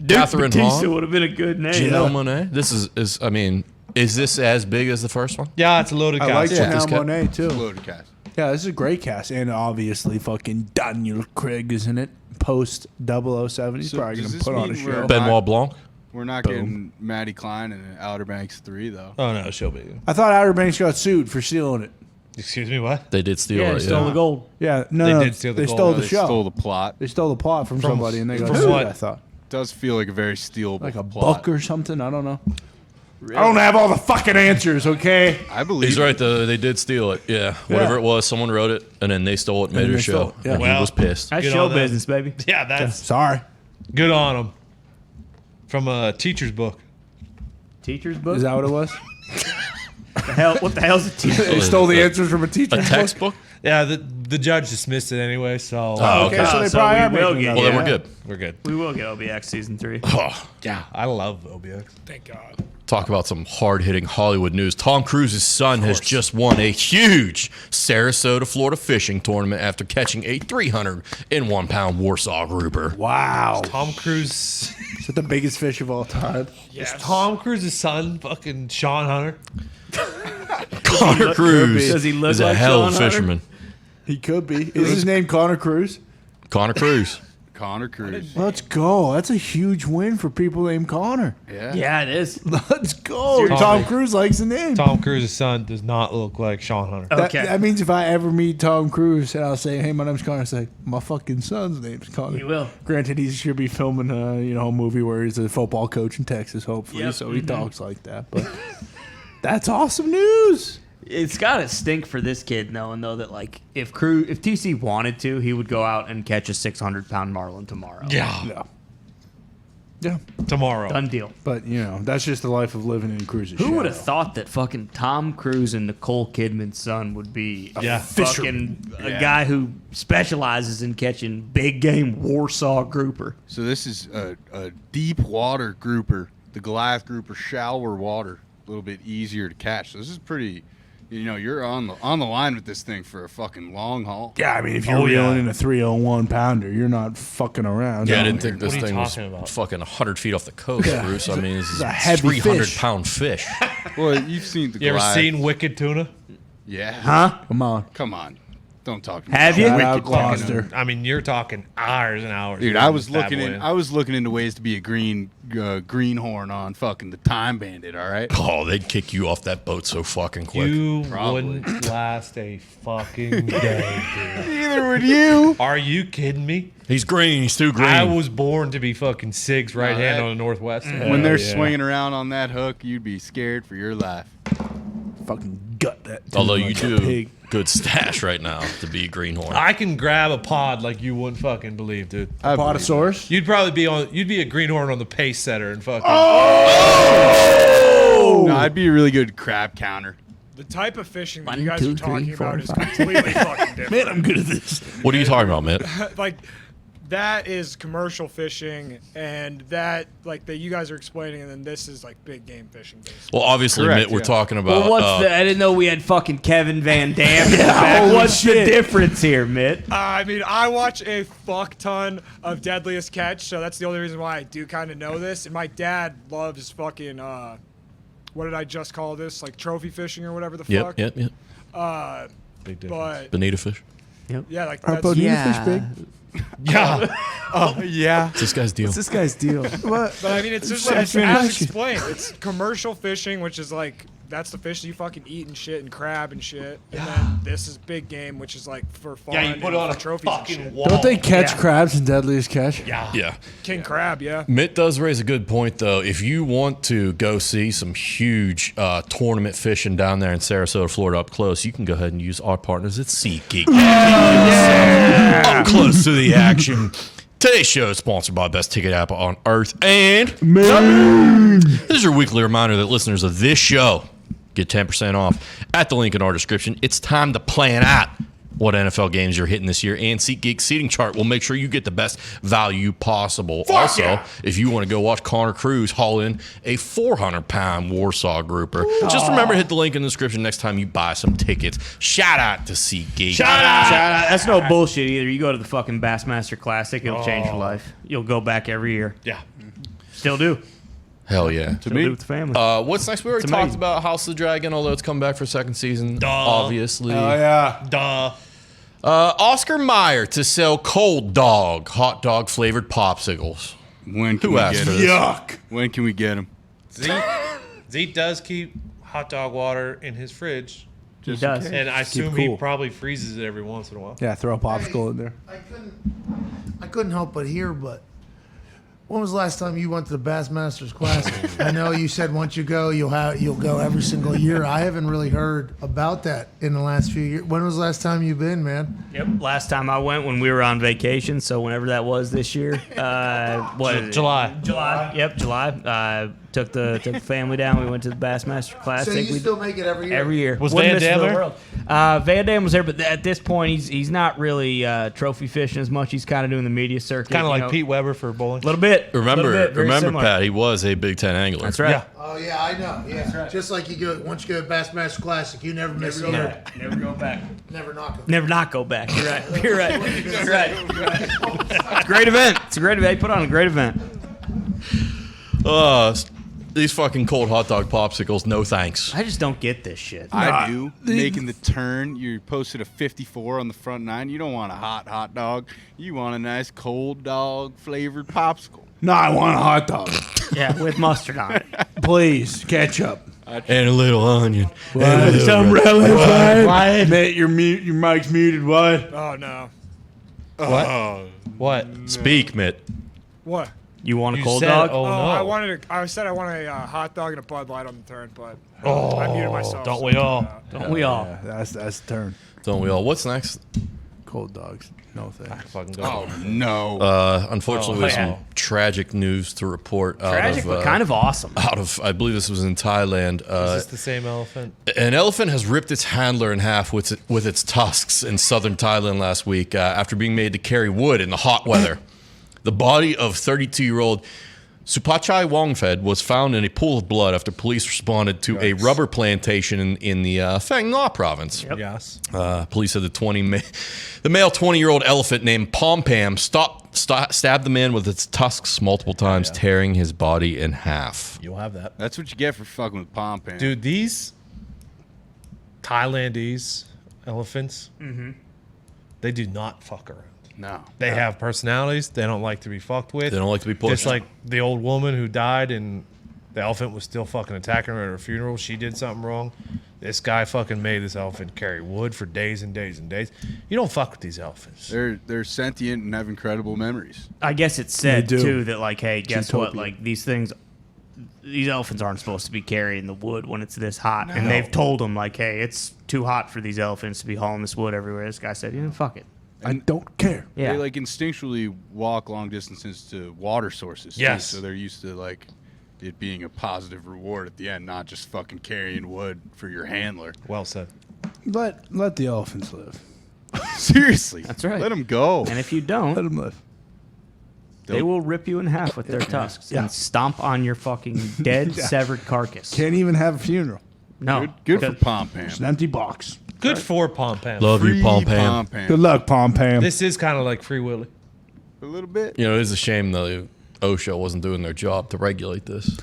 Catherine Batista Hahn. would have been a good name. Janelle Monáe. This is I mean, is this as big as the first one? Yeah, it's a loaded I cast. like this Janelle cat- Monáe too. Loaded cast. Yeah, this is a great cast, and obviously fucking Daniel Craig is in it. Post 007, he's So probably does gonna this put on a mean show. we're- Benoit Blanc. We're not getting Maddie Klein in Outer Banks 3, though. Oh, no, she'll be. I thought Outer Banks got sued for stealing it. Excuse me, what? They did steal Yeah, it. he stole Yeah. the gold. Yeah, no, They no, did steal the they gold. stole the They show. stole the plot. They stole the plot from somebody, and they got from sued. what? I thought Does feel like a very stealable like a plot. book or something. I don't know. I don't have all the fucking answers. Okay. I believe He's right though. They did steal it. Yeah, whatever Yeah. it was, someone wrote it, and then they stole it, and And made it a they show. stole it, yeah. And he Well, was pissed. That's Good show on them. business, baby. Yeah, that's Sorry. good on them. From a teacher's book. Teacher's book. Is that what it was? What the hell's a teacher? They stole the answers from a teacher. A textbook? Yeah, the judge dismissed it anyway, so Oh, Okay, so they So probably we are will making get- another Well, then one. we're good. we're good. We will get OBX season 3. Oh, Yeah, I love OBX. Thank God. talk about some hard-hitting Hollywood news. Tom Cruise's son has just won a huge Sarasota, Florida fishing tournament after catching a 301-pound Warsaw grouper. Wow. Tom Cruise. Is that the biggest fish of all time? Yes. Tom Cruise's son, fucking Sean Hunter. Connor Cruise Does he look is a like hell of Sean a Hunter? fisherman. He could be. Is his name Connor Cruz? Connor Cruise. Connor Cruz. Let's go. That's a huge win for people named Connor. Yeah. Yeah, it is. Let's go. Seriously. Tom Cruise likes the name. Tom Cruise's son does not look like Sean Hunter. Okay. That means if I ever meet Tom Cruise and I'll say, "Hey, my name's Connor," I say, "My fucking son's name's Connor." He will. Granted, he should be filming a movie where he's a football coach in Texas, hopefully, Yep. so he talks like that. But that's awesome news. It's gotta stink for this kid knowing though that like if TC wanted to, he would go out and catch a 600-pound marlin tomorrow. Yeah, Yeah, tomorrow. Done deal. but that's just the life of living in Cruise's Who would have shadow. thought that fucking Tom Cruise and Nicole Kidman's son would be Yeah. fucking a guy who specializes in catching big game Warsaw grouper? So this is a deep water grouper. The Goliath grouper, shallower water, a little bit easier to catch. So this is pretty. You're on the line with this thing for a fucking long haul. Yeah, I mean, if you're Oh, yeah. reeling in a 301 pounder, you're not fucking around. Yeah, I No. didn't think this What are you thing was talking about? fucking 100 feet off the coast, Bruce. I mean, this is a a heavy 300-pound fish. Well, you've seen the You ever Goliath. seen Wicked Tuna? Yeah. Huh? Come on. Come on. Don't talk to me. Have about you? Shout Wicked out Tuna. Gloucester. I mean, you're talking hours and hours. Dude, of I was that looking boy. I was looking into ways to be a greenhorn on fucking the Time Bandit. All right. Oh, they'd kick you off that boat so fucking quick. You Probably. wouldn't last a fucking day, dude. Neither would you. Are you kidding me? He's green. He's too green. I was born to be fucking Sig's right hand that- on the Northwest. When they're swinging around on that hook, you'd be scared for your life. fucking gut that. tuna Although you like a do pig. good stash right now to be a greenhorn. I can grab a pod like you wouldn't fucking believe, dude. Potosaurus. You'd probably you'd be a greenhorn on the pace setter and fucking. No, I'd be a really good crab counter. The type of fishing that 1, you guys 2, are talking 3, 4, about is 5. completely fucking different. Man, I'm good at this. What are you talking about, Mitt? Like, that is commercial fishing, and that, like, that you guys are explaining, and then this is, like, big game fishing, basically. Well, obviously, Correct, Mitt, we're yeah. talking about. Well, what's the? I didn't know we had fucking Kevin Van Dam. in the back. holy What's the shit. difference here, Mitt? I mean, I watch a fuck ton of Deadliest Catch, so that's the only reason why I do kind of know this. And my dad loves fucking, what did I just call this? Like, trophy fishing or whatever the fuck. Yep. Big difference. But, Bonita fish. yeah, like, Are that's... bonita fish big? Yeah. Yeah. It's this guy's deal. What's this guy's deal? What? But I mean, it's just That's like, as fashion. explained. It's commercial fishing, which is like that's the fish that you fucking eat and shit and crab and shit. And then this is big game, which is like for fun. Yeah, you put and it on for a trophies and fucking shit. wall. Don't they catch Yeah. crabs in Deadliest Catch? Yeah. King crab, yeah. Mitt does raise a good point, though. If you want to go see some huge tournament fishing down there in Sarasota, Florida, up close, you can go ahead and use our partners at SeatGeek. Up close to the action. Today's show is sponsored by Best Ticket App on Earth and this is your weekly reminder that listeners of this show get 10% off at the link in our description. It's time to plan out what NFL games you're hitting this year, and SeatGeek's seating chart will make sure you get the best value possible. If you want to go watch Connor Cruz haul in a 400-pound Warsaw grouper, just remember to hit the link in the description next time you buy some tickets. Shout out to SeatGeek. Shout out. That's no bullshit either. You go to the fucking Bassmaster Classic, it'll change your life. You'll go back every year. Yeah. Still do. Hell yeah. Still do with the family. What's next? We already It's talked amazing. about House of the Dragon, although it's come back for a second season, obviously. yeah. Duh. Oscar Mayer to sell cold dog, hot dog flavored popsicles. When can Who we asked get for him? this? Yuck. When can we get him? Zeke does keep hot dog water in his fridge, He does. and I Keep assume cool. he probably freezes it every once in a while. Yeah, throw a popsicle in there. I couldn't help but hear, but when was the last time you went to the Bassmasters Classic? I know you said once you go, you'll go every single year. I haven't really heard about that in the last few years. When was the last time you've been, man? Yep. Last time I went when we were on vacation, so whenever that was this year. What is it? July. July. Yep, July. Took the family down. We went to the Bassmaster Classic. So you We- still make it every year? Every year. Was Wouldn't Van miss it Dam for the there? world. Van Dam was there, but at this point, he's not really trophy fishing as much. He's kind of doing the media circuit. Kind of you like know. Pete Weber for bowling. A little bit. Remember, very similar. Pat, he was a Big Ten angler. That's right. Yeah. Oh yeah, I know. Yeah, just like you go once you go to Bassmaster Classic, you never miss a year. Never go back. Never knock it. Never not go back. You're right. You're right. You're right. It's a great event. It's a great event. They put on a great event. These fucking cold hot dog popsicles, no thanks. I just don't get this shit. I do. Making the turn, you posted a 54 on the front nine. You don't want a hot dog. You want a nice cold dog flavored popsicle. No, I want a hot dog. Yeah, with mustard on it. Please, ketchup. And a little onion. Some relish. What? Mate, your mic's muted. What? Oh, no. What? Speak, Mitt. What? You want a You cold said, dog? oh, no. I said I want a hot dog and a Bud Light on the turn, but I muted myself. don't so, we all? Don't we all? Yeah, that's the turn. Don't we all? What's next? Cold dogs. No thanks. Fucking go. Oh, no. Unfortunately, Oh, there's yeah. some tragic news to report Tragic, but kind of awesome. out of, I believe this was in Thailand. Is this the same elephant? An elephant has ripped its handler in half with its tusks in southern Thailand last week after being made to carry wood in the hot weather. The body of 32-year-old Supachai Wongfed was found in a pool of blood after police responded to a rubber plantation in the Phang Nga province. Yes. Police said the male 20-year-old elephant named Pom Pam stabbed the man with its tusks multiple times, tearing his body in half. You'll have that. That's what you get for fucking with Pom Pam. Dude, these Thailandese elephants, they do not fuck around. No. They have personalities. They don't like to be fucked with. They don't like to be pushed. Just like the old woman who died and the elephant was still fucking attacking her at her funeral. She did something wrong. This guy fucking made this elephant carry wood for days and days and days. You don't fuck with these elephants. They're sentient and have incredible memories. I guess it's said They do. too that like, hey, guess what? Zootopia. Like these things, these elephants aren't supposed to be carrying the wood when it's this hot. And they've told them, like, hey, it's too hot for these elephants to be hauling this wood everywhere. This guy said, fuck it. I don't care. Yeah. They like instinctually walk long distances to water sources. too, Yes. so they're used to like it being a positive reward at the end, not just fucking carrying wood for your handler. Well said. Let the elephants live. Seriously. That's right. Let them go. And if you Let don't, them live. they will rip you in half with their tusks and stomp on your fucking dead, severed carcass. Can't even have a funeral. No. Good for because- Pom Pam. It's an empty box. Good for Pom Pam. Love you, Free Pom Pam. Good luck, Pom Pam. This is kind of like Free Willy. A little bit. You know, it is a shame the OSHA wasn't doing their job to regulate this.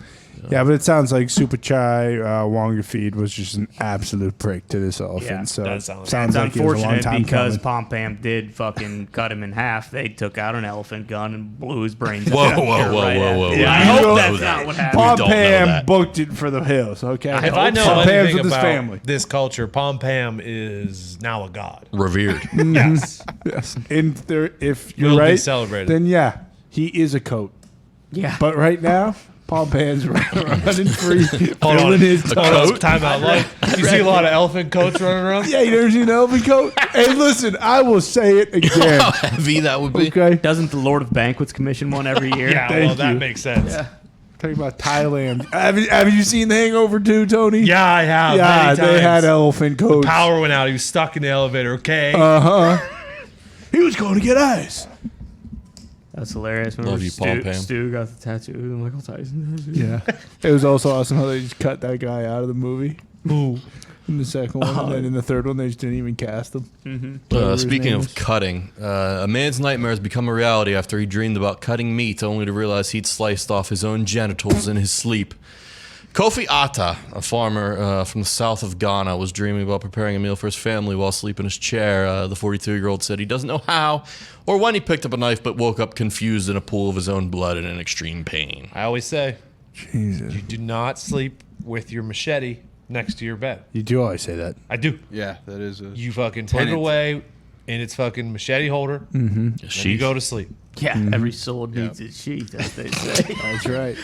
Yeah, but it sounds like Super Chai Wonga Feed was just an absolute prick to this elephant. Yeah, so that it sounds sounds like it was a long unfortunate time because coming. Pom Pam did fucking cut him in half. They took out an elephant gun and blew his brains Whoa, out. whoa, whoa, whoa, whoa. Yeah, I We hope don't that's know that. not what happened. Pom don't know Pam that. booked it for the hills. Okay, If I know Pom Pam's anything with his about family. this culture, Pom Pam is now a god. Revered. Yes. Yes, and there, if you're Will be right, celebrated. then yeah, he is a coat. Yeah. But right now, Pom Pam's running free, Hold on. filling his A toes. coat? Time out. Like, you see a lot of elephant coats running around? Yeah, you never seen an elephant coat? Hey, listen, I will say it again. How heavy that would be. Okay, Doesn't the Lord of Banquets commission one every year? Yeah, Thank well, that you. makes sense. Yeah, talking about Thailand. Have you seen The Hangover too, Tony? I have. Yeah, many they had times. elephant coats. Power went out. He was stuck in the elevator. Okay. He was going to get ice. That's hilarious. Love you, Pom Pam. Stu got the tattoo. The Michael Tyson tattoo. Yeah, it was also awesome how they just cut that guy out of the movie. Ooh. In the second one, and then in the third one, they just didn't even cast him. Whatever his Speaking name of is. cutting, a man's nightmare has become a reality after he dreamed about cutting meat only to realize he'd sliced off his own genitals in his sleep. Kofi Atta, a farmer from the south of Ghana, was dreaming about preparing a meal for his family while asleep in his chair. The 42-year-old said he doesn't know how or when he picked up a knife, but woke up confused in a pool of his own blood and in extreme pain. I always say, Jesus, you do not sleep with your machete next to your bed. you do always say that. I do. Yeah, that is a. You fucking put it Tenet. away in its fucking machete holder, Mm-hmm. and you go to sleep. Yeah, every sword needs its sheath, as they say. That's right.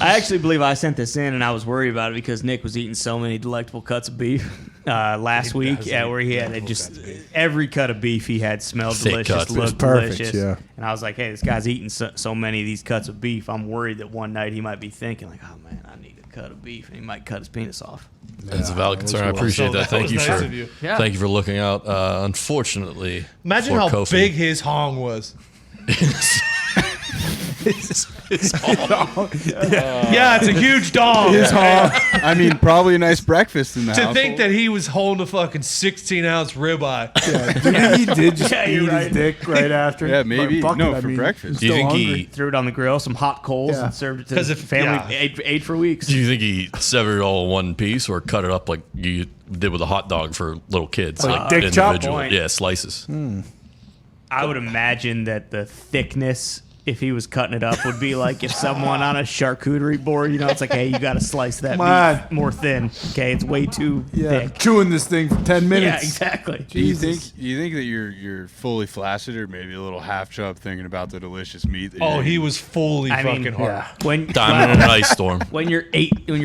I actually believe I sent this in, and I was worried about it because Nick was eating so many delectable cuts of beef last He week. does Yeah, eat where he had it delectable just cuts of beef. every cut of beef he had smelled Thick delicious, cuts. looked Perfect, delicious. yeah. And I was like, hey, this guy's eating so many of these cuts of beef. I'm worried that one night he might be thinking like, oh man, I need a cut of beef, and he might cut his penis off. That's a valid concern. I appreciate that. Thank was you nice for of you. Yeah. thank you for looking out. Unfortunately, Imagine for how Kofi, big his hong was. Yeah, it's a huge dog. I mean, probably a nice breakfast in the To house. think that he was holding a fucking 16-ounce ribeye. Maybe he did just Yeah, you're eat his right. dick right after. Yeah, maybe. Or fuck No, it, I for mean, breakfast. do you still think hungry. he Threw it on the grill, some hot coals, Yeah. and served it to 'Cause his if- family. yeah. Ate for weeks. do you think he severed it all in one piece or cut it up like you did with a hot dog for little kids, Like dick chop individual? point. Yeah, slices. I would imagine that the thickness, if he was cutting it up, would be like if someone on a charcuterie board, it's like, hey, you got to slice that Come on. meat more thin. Okay, it's way too Yeah, thick. chewing this thing for 10 Yeah, minutes. exactly. Do you think that you're fully flaccid or maybe a little half chub thinking about the delicious meat? That Oh, you're he eating? was fully I fucking mean, hard. when Diamond in an ice storm. when your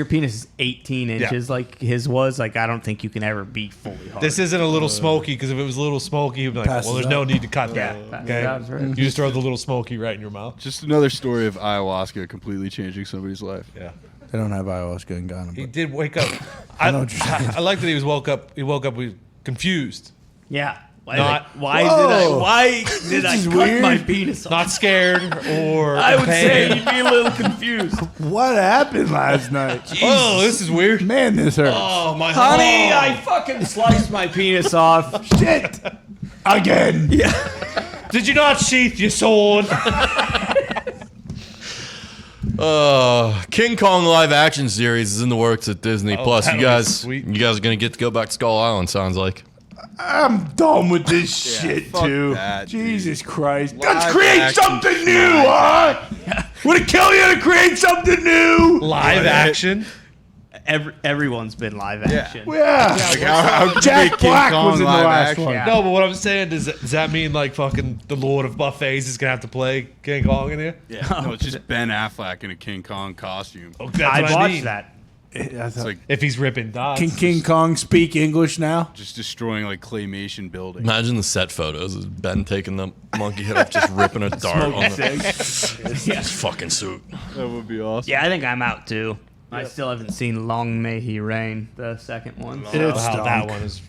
penis is 18 inches, like his was, like I don't think you can ever be fully hard. This isn't a little smoky, because if it was a little smoky, he'd be like, Passes well, there's no out. need to cut that. Yeah, Okay? that's right. You just throw the little smoky right in your mouth. Just another story of ayahuasca completely changing somebody's life. Yeah. They don't have ayahuasca in Ghana. He But did wake up. I know what you're saying. I like that he woke up with confused. Yeah. Why, Not- why Whoa. did I is cut weird. my penis off? Not scared or I would pain. say you'd be a little confused. what happened last night? Oh, this is weird. Man, this hurts. Oh my Honey, I fucking sliced my penis off. Shit. Again. Did you not sheath your sword? King Kong live action series is in the works at Disney Plus. that You was guys, sweet. you guys are gonna get to go back to Skull Island. Sounds like. I'm done with this shit, fuck too. that, Jesus Christ. Live Let's create action something new, huh? Would it kill you to create something new? Live action. Everyone's been live action. Yeah. Like how could you Jack make King Black Kong was in the live last action? one. Yeah. No, but what I'm saying is, does that mean like fucking the Lord of Buffets is gonna have to play King Kong in here? Yeah, no, it's just Ben Affleck in a King Kong costume. Oh, that's I'd what I watch mean. that. It's like If he's ripping dots. Can King Kong speak English now? just destroying like claymation buildings. Imagine the set photos of Ben taking the monkey head off, just ripping a dart on his fucking suit. That would be awesome. Yeah, I think I'm out too. I still haven't seen Long May He Reign, the second one. It's how that stunk. one is.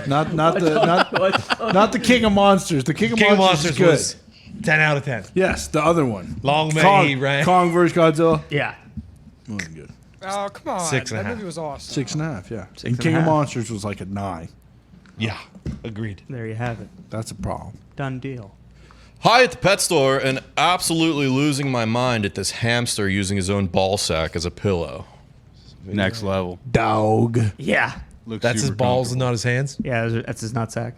Not the King of Monsters. The King of King of Monsters, Monsters is good. was 10 out of 10. Yes, the other one. Long May Kong, He Reign. Kong vs. Godzilla. Yeah. Wasn't good. Oh, come on. 6.5. That movie was awesome. 6.5. Yeah. Six And and King a of half. Monsters was like a 9. Yeah, agreed. There you have it. That's a problem. Done deal. Hi at the pet store and absolutely losing my mind at this hamster using his own ball sack as a pillow. Next level. Dog. Yeah. Looks That's his super balls and comfortable. not his hands. Yeah, that's his nutsack.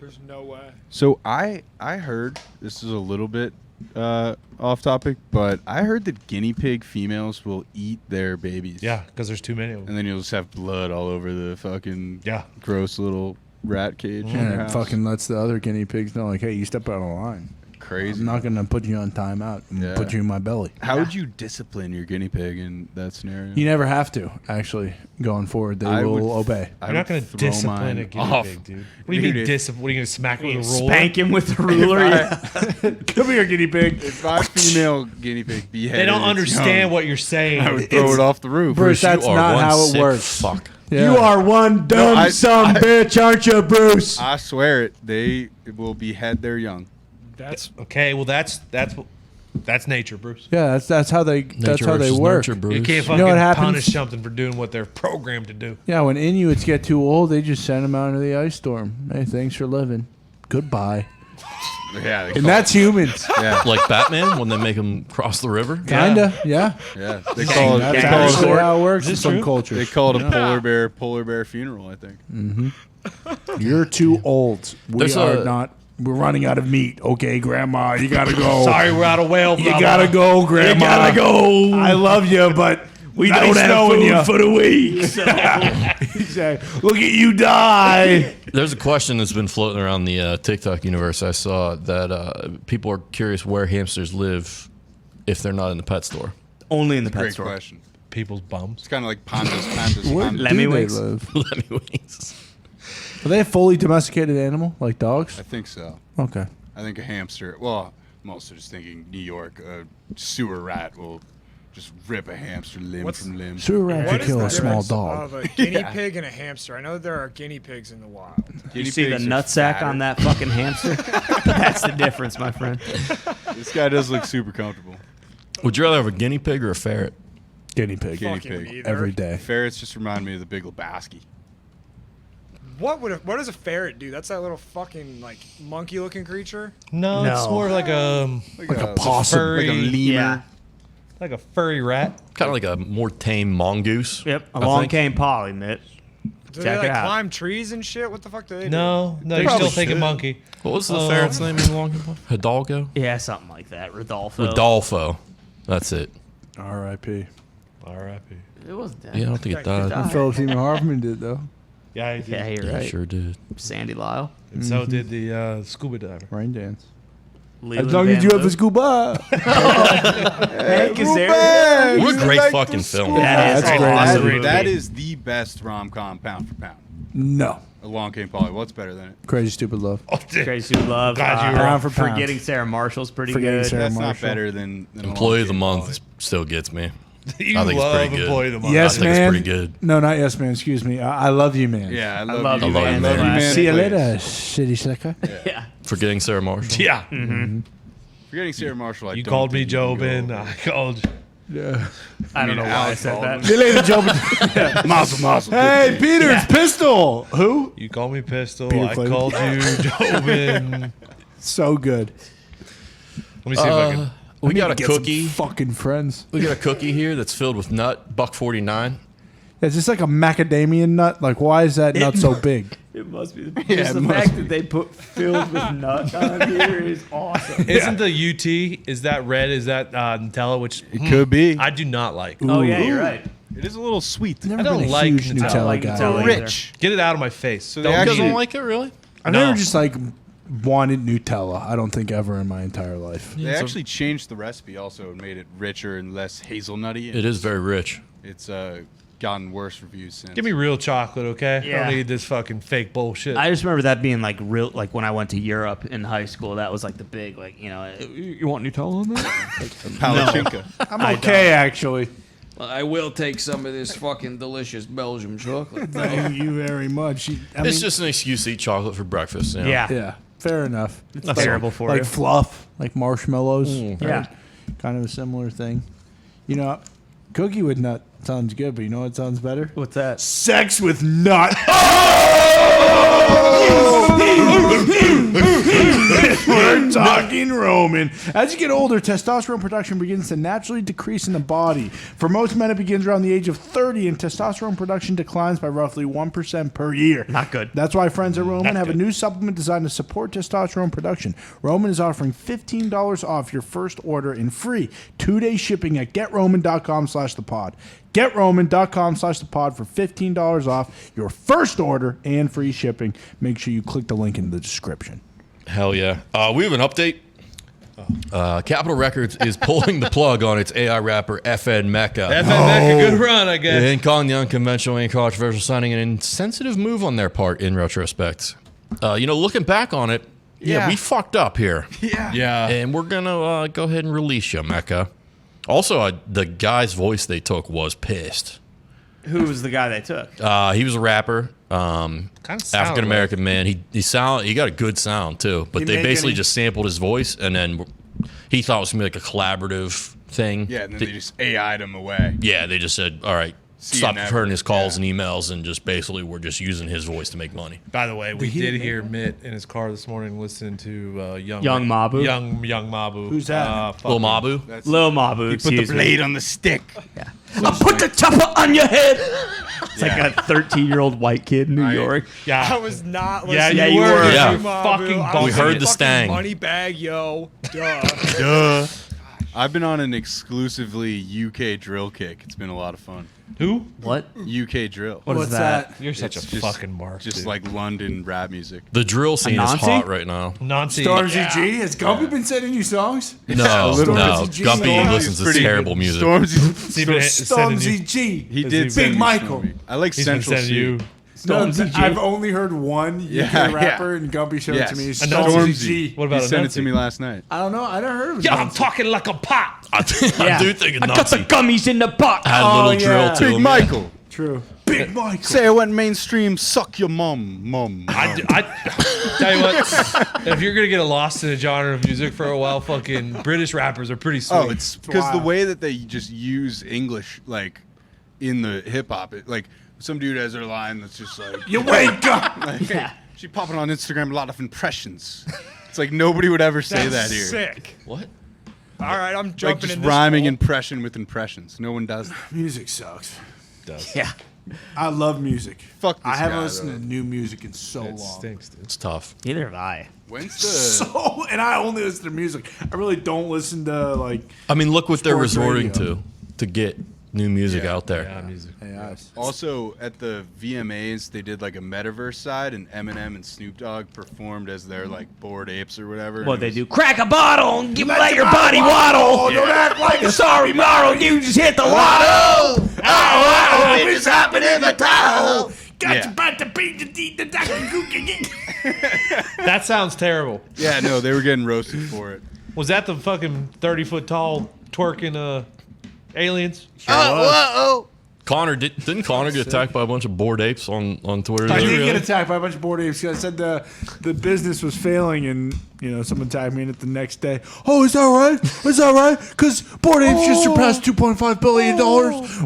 There's no way. So I heard, this is a little bit off topic, but I heard that guinea pig females will eat their babies. Yeah, because there's too many of them. And then you'll just have blood all over the fucking Yeah. gross little rat cage. in And your it house. fucking lets the other guinea pigs know, like, hey, you step out of line. crazy. I'm not going to put you on timeout. I'm Yeah. put you in my belly. How would you discipline your guinea pig in that scenario? You never have to, actually, going forward. They I will would- obey. You're not going to discipline a guinea off. pig, dude. What do you mean Dude, discipline? What are you going to smack him with a ruler? Spank him with the ruler. Yeah. Come here, guinea pig. If my female guinea pig beheaded They don't its understand young, what you're saying. I would throw it off the roof. Bruce, that's You are not one how it sick works. Fuck. You are one dumb I- bitch, aren't you, Bruce? I swear it. They will behead their young. That's Okay, well that's nature, Bruce. Yeah, that's how they Nature work. versus nurture, Bruce. You can't know fucking what happens? punish something for doing what they're programmed to do. Yeah, when Inuits get too old, they just send them out into the ice storm. Hey, thanks for living. Goodbye. Yeah, they And that's humans. yeah, Like Batman when they make him cross the river. Kinda, yeah. yeah. They call it. That's They call actually it, how it works in this some true? cultures. they call it a polar bear funeral. I think. You're too old. We There's are a- not. We're running out of meat. Okay, Grandma, you gotta go. Sorry, we're out of whale. You gotta go, Grandma. You gotta go. I love you, but we don't have food for the week. Look at you die. There's a question that's been floating around the TikTok universe. I saw that people are curious where hamsters live if they're not in the pet store. Only in the pet Great store. question. People's bums. It's kind of like pandas. Where pandas. Let me do they wings. live? Let me wings. Are they a fully domesticated animal, like dogs? I think so. Okay. I think a hamster. Well, I'm also just thinking New York. A sewer rat will just rip a hamster limb What's- from limb. Sewer rat what could is kill the a small difference dog. of a guinea pig and a hamster? I know there are guinea pigs in the wild. You Guinea see the pigs are nutsack fatter. on that fucking hamster? That's the difference, my friend. This guy does look super comfortable. Would you rather have a guinea pig or a ferret? Guinea pig. Guinea Fucking pig. neither. Every day. Ferrets just remind me of the Big Lebowski. What does a ferret do? That's that little fucking like monkey looking creature. No, it's No. more like a Like a possum. furry, Like a lemur. Yeah. like a furry rat. Kind of like a more tame mongoose. Yep. I Along think. came Polly, Mitch. Do Check they it like out. climb trees and shit? What the fuck do they do? No, you're still probably thinking should. monkey. What was the ferret's name in Long Hidalgo? Yeah, something like that. Rodolfo. Rodolfo. That's it. R.I.P. R.I.P. It was dead. Yeah, I don't think it Yeah, died. Philip Seymour Hoffman did, though. Yeah, he did. Yeah, you're Yeah, right. sure did. Sandy Lyle. And so did the scuba diver. Rain dance. Leland As long as Van you have a Loo. scuba. Hank Azaria. What a great fucking film. That is That's great. awesome. movie. That is the best rom-com pound for pound. No. Along Came Polly. What's better than it? Crazy Stupid Love. Crazy Stupid Love. Glad you were Pound for pound. Forgetting Sarah Marshall's pretty Forgetting good. Sarah That's not Marshall. better than Employee of the Along Came month Polly. still gets me. You I think it's love pretty good. Employee of the Month. Yes, I think man. it's pretty good. No, not yes, man. Excuse me. I love you, man. Yeah, I love love you, you, man. man. Love you, Man. man. See you Please. later, shitty slicker. Yeah. Forgetting Sarah Marshall. Yeah. Forgetting Sarah Marshall. I You don't called me think you can go Jobin. over. I called you. Yeah. I don't know why I Alex said Baldwin. that. See you later, Joe. Mazel. Hey, Peter, it's Pistol. Who? You called me Pistol. Peter I Clinton. called you Jobin. So good. Let me see if I can. We got a Get some cookie. fucking friends. We got a cookie here that's filled with nut. $1.49. Is this like a macadamia nut? Like, why is that nut so big? It must be. Yeah, Just it the must fact that they put filled with nut on here is awesome. Isn't the UT, is that red? Is that Nutella? Which It could be. I do not like. Oh, yeah, you're right. It is a little sweet. Never I don't been a like huge Nutella. Nutella like guy. Nutella. Rich. Get it out of my face. So You they guys actually don't like it, really? I've No. never just like wanted Nutella. I don't think ever in my entire life. they actually changed the recipe also and made it richer and less hazelnutty. It is very rich. It's gotten worse reviews since. Give me real chocolate, okay? I Yeah. don't need this fucking fake bullshit. I just remember that being like real, like when I went to Europe in high school. That was like the big, like you want Nutella on that? Palachinka. I'm okay, actually. I will take some of this fucking delicious Belgium chocolate. Thank you very much. It's just an excuse to eat chocolate for breakfast. You know? Yeah, yeah, fair enough. it's terrible for Like you. fluff, like marshmallows. Yeah. kind of a similar thing. You know, cookie with nut sounds good, but you know what sounds better? What's that? Sex with nut. We're talking Roman. As you get older, testosterone production begins to naturally decrease in the body. For most men, it begins around the age of 30, and testosterone production declines by roughly 1% per year. Not good. That's why friends at Roman have a new supplement designed to support testosterone production. Roman is offering $15 off your first order and free 2-day shipping at GetRoman.com/thepod. GetRoman.com/thepod for $15 off your first order and free shipping. Make sure you click the link in the description. Hell yeah. We have an update. Capitol Records is pulling the plug on its AI rapper FN Mecca. FN Mecca, good run, I guess. And calling the unconventional and controversial signing an insensitive move on their part in retrospect. Looking back on it, yeah, we fucked up here. Yeah. And we're going to go ahead and release you, Mecca. Also, the guy's voice they took was pissed. Who was the guy they took? He was a rapper, Kinda sounded African American man. He got a good sound too, but they basically just sampled his voice, and then he thought it was gonna be like a collaborative thing. Yeah, and then they just AI'd him away. Yeah, they just said, all right, See you stop never. returning his calls and emails, and just basically we're just using his voice to make money. By the way, we did hear Mitt in his car this morning listening to Young Mabu? Young Mabu. Who's that? Lil Mabu. Lil Mabu. He put the blade on the stick. I'll put the chopper on your head. It's like a 13-year-old white kid in New York. I Yeah. was not Yeah, listening. you were. to Yeah. Mabu. Fucking I was buzzing We heard like, the fucking stang. Money bag, yo. Duh. I've been on an exclusively UK drill kick. It's been a lot of fun. Who? What? UK drill. What is What's that? You're such It's a just- fucking mark. Just dude. like London rap music. The drill scene is Anansi? hot right now. Nancy. Stormzy G? Has Gumpy been sending you songs? No, little no. Stormzy G. Gumpy Stormzy's listens to pretty terrible music. Stormzy G. He Big did send me Michael. Stormy. I like He's been Central sending C. you. No, Stormzy G. I've only heard one UK Yeah, rapper, and Gumpy showed it to me. Yes. Stormzy G. What He about sent it Anansi? to me last night. I don't know. I never heard of it. Yeah, I'm talking like a pop. I do think I got the Anansi gummies in the pot. had a little Oh, drill yeah. to Big him. Michael. True. Big Michael. Say I went mainstream. Suck your mum. I tell you what, if you're gonna get lost in a genre of music for a while, fucking British rappers are pretty sweet. Oh, it's because the wild. way that they just use English, like in the hip hop, like some dude has their line that's just like, You wake up. like, hey, she popping on Instagram a lot of impressions. It's like nobody would ever say That's that here. sick. What? All right, I'm Like jumping just in this rhyming hole. impression with impressions. No one does that. Music sucks. Yeah. I love music. Fuck this I haven't guy, listened though. to new music in so It long. stinks, dude. It's tough. Neither have I. When's the So, and I only listen to music. I really don't listen to like I mean, look what they're Sports resorting radio. to get new music out there. Yeah, music. AIs. Also, at the VMAs, they did like a metaverse side, and Eminem and Snoop Dogg performed as their like bored apes or whatever. What and they it do? was- Crack a bottle and give let your body waddle. Don't act like a sorry model. You just hit the lotto. Oh, it's happening in the towel. Yeah. That sounds terrible. Yeah, no, they were getting roasted for it. Was that the fucking 30-foot tall twerking aliens? Connor didn't Connor get attacked by a bunch of bored apes on Twitter? I Did he did really? get attacked by a bunch of bored apes. I said the business was failing, and someone tagged me in it the next day. Oh, is that right? Is that right? Because bored apes just surpassed $2.5 billion.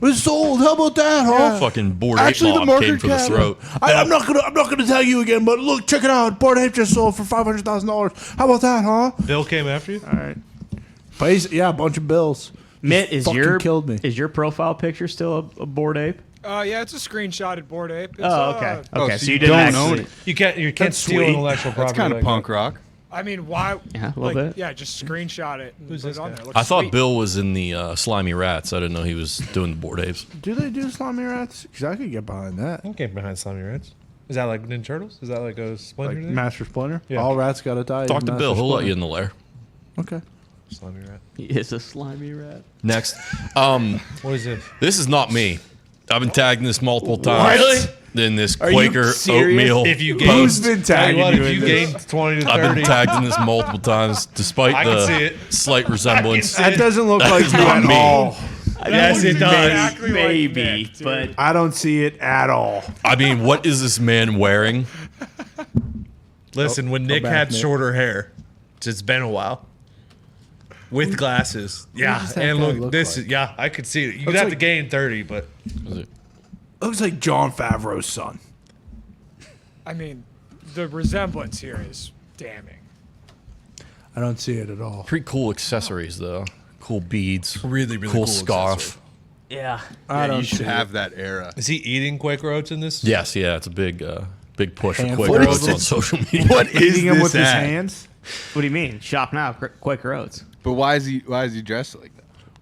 Was sold. How about that, huh? Fucking bored Actually, the ape mob came market for the cap- throat. I'm not gonna tell you again, but look, check it out. Bored ape just sold for $500,000. How about that, huh? Bill came after you? All right. Yeah, a bunch of bills. Mitt, is fucking killed me. Is your profile picture still a bored ape? Yeah, it's a screenshotted board ape. It's, Oh, okay. Oh, Okay, so so you you didn't don't actually. own it. You can't That's steal sweet. intellectual property. That's kind of like punk that. rock. I mean, why? Yeah, a little bit. Yeah, just screenshot it. And Who's put this it on guy? there. It looks I thought sweet. Bill was in the Slimy Rats. I didn't know he was doing the Bored Apes. Do they do slimy rats? Because I could get behind that. I'm getting behind Slimy Rats. Is that like Ninja Turtles? Is that like a Splinter? Like thing? Master Splinter. Yeah. All rats gotta die. Talk to Master Bill. He'll let Splinter. you in the lair. Okay. Slimy Rat. He is a slimy rat. Next. What is this? This is not me. I've been tagged in this multiple times. Really? In this Are you Quaker serious? oatmeal If you post. gained, been tell you tagging what, you if in you this? gained 20 to I've 30, been tagged in this multiple times, despite I can see the it. slight resemblance. That doesn't look That like is you not at me. all. yes, it does. Exactly like Maybe, Nick, dude. but I don't see it at all. I mean, what is this man wearing? Listen, when Nick back, had Nick. shorter hair, it's been a while. With glasses. Yeah, does that and guy look, look this like? is, yeah, I could see it. You'd Looks have to like- gain 30, but Looks like John Favreau's son. I mean, the resemblance here is damning. I don't see it at all. Pretty cool accessories, though. Cool beads. Really, really cool cool scarf. accessory. yeah. I don't you should see have that era. is he eating Quaker Oats in this? Yes, yeah, it's a big push for Handful Quaker of Oats them. on social media. What it. is Eating him this with his at? hands. What do you mean? Shop now, Quaker Oats. But why is he dressed like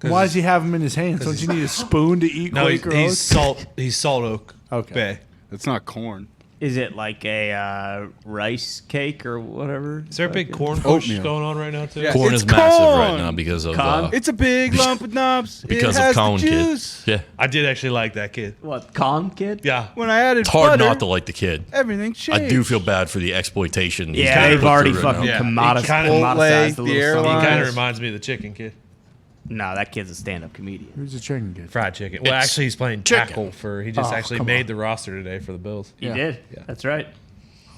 that? Why does he have them in his hands? Don't you need a spoon to eat No, Quaker he's Oats? He's Salt Oak Okay. Bay. That's not corn. Is it like a rice cake or whatever? Is there a big corn push Oatmeal. going on right now too? Yeah. Corn It's is massive right corn! now because of Con? It's a big lump of knobs. because it of has Cone the Kid. juice. Yeah, I did actually like that kid. What, con kid? Yeah. When I added it's hard butter, not to like the kid. everything changed. I do feel bad for the exploitation. he's Yeah, kinda they've put already through right fucking now. Yeah. commoditized Chipotle, the the little airline. He son. kind of reminds me of the chicken kid. No, that kid's a stand-up comedian. Who's the chicken kid? Fried chicken. Well, It's actually, he's playing chicken. tackle for. He just Oh, actually come made on. the roster today for the Bills. He Yeah. did. Yeah. That's right.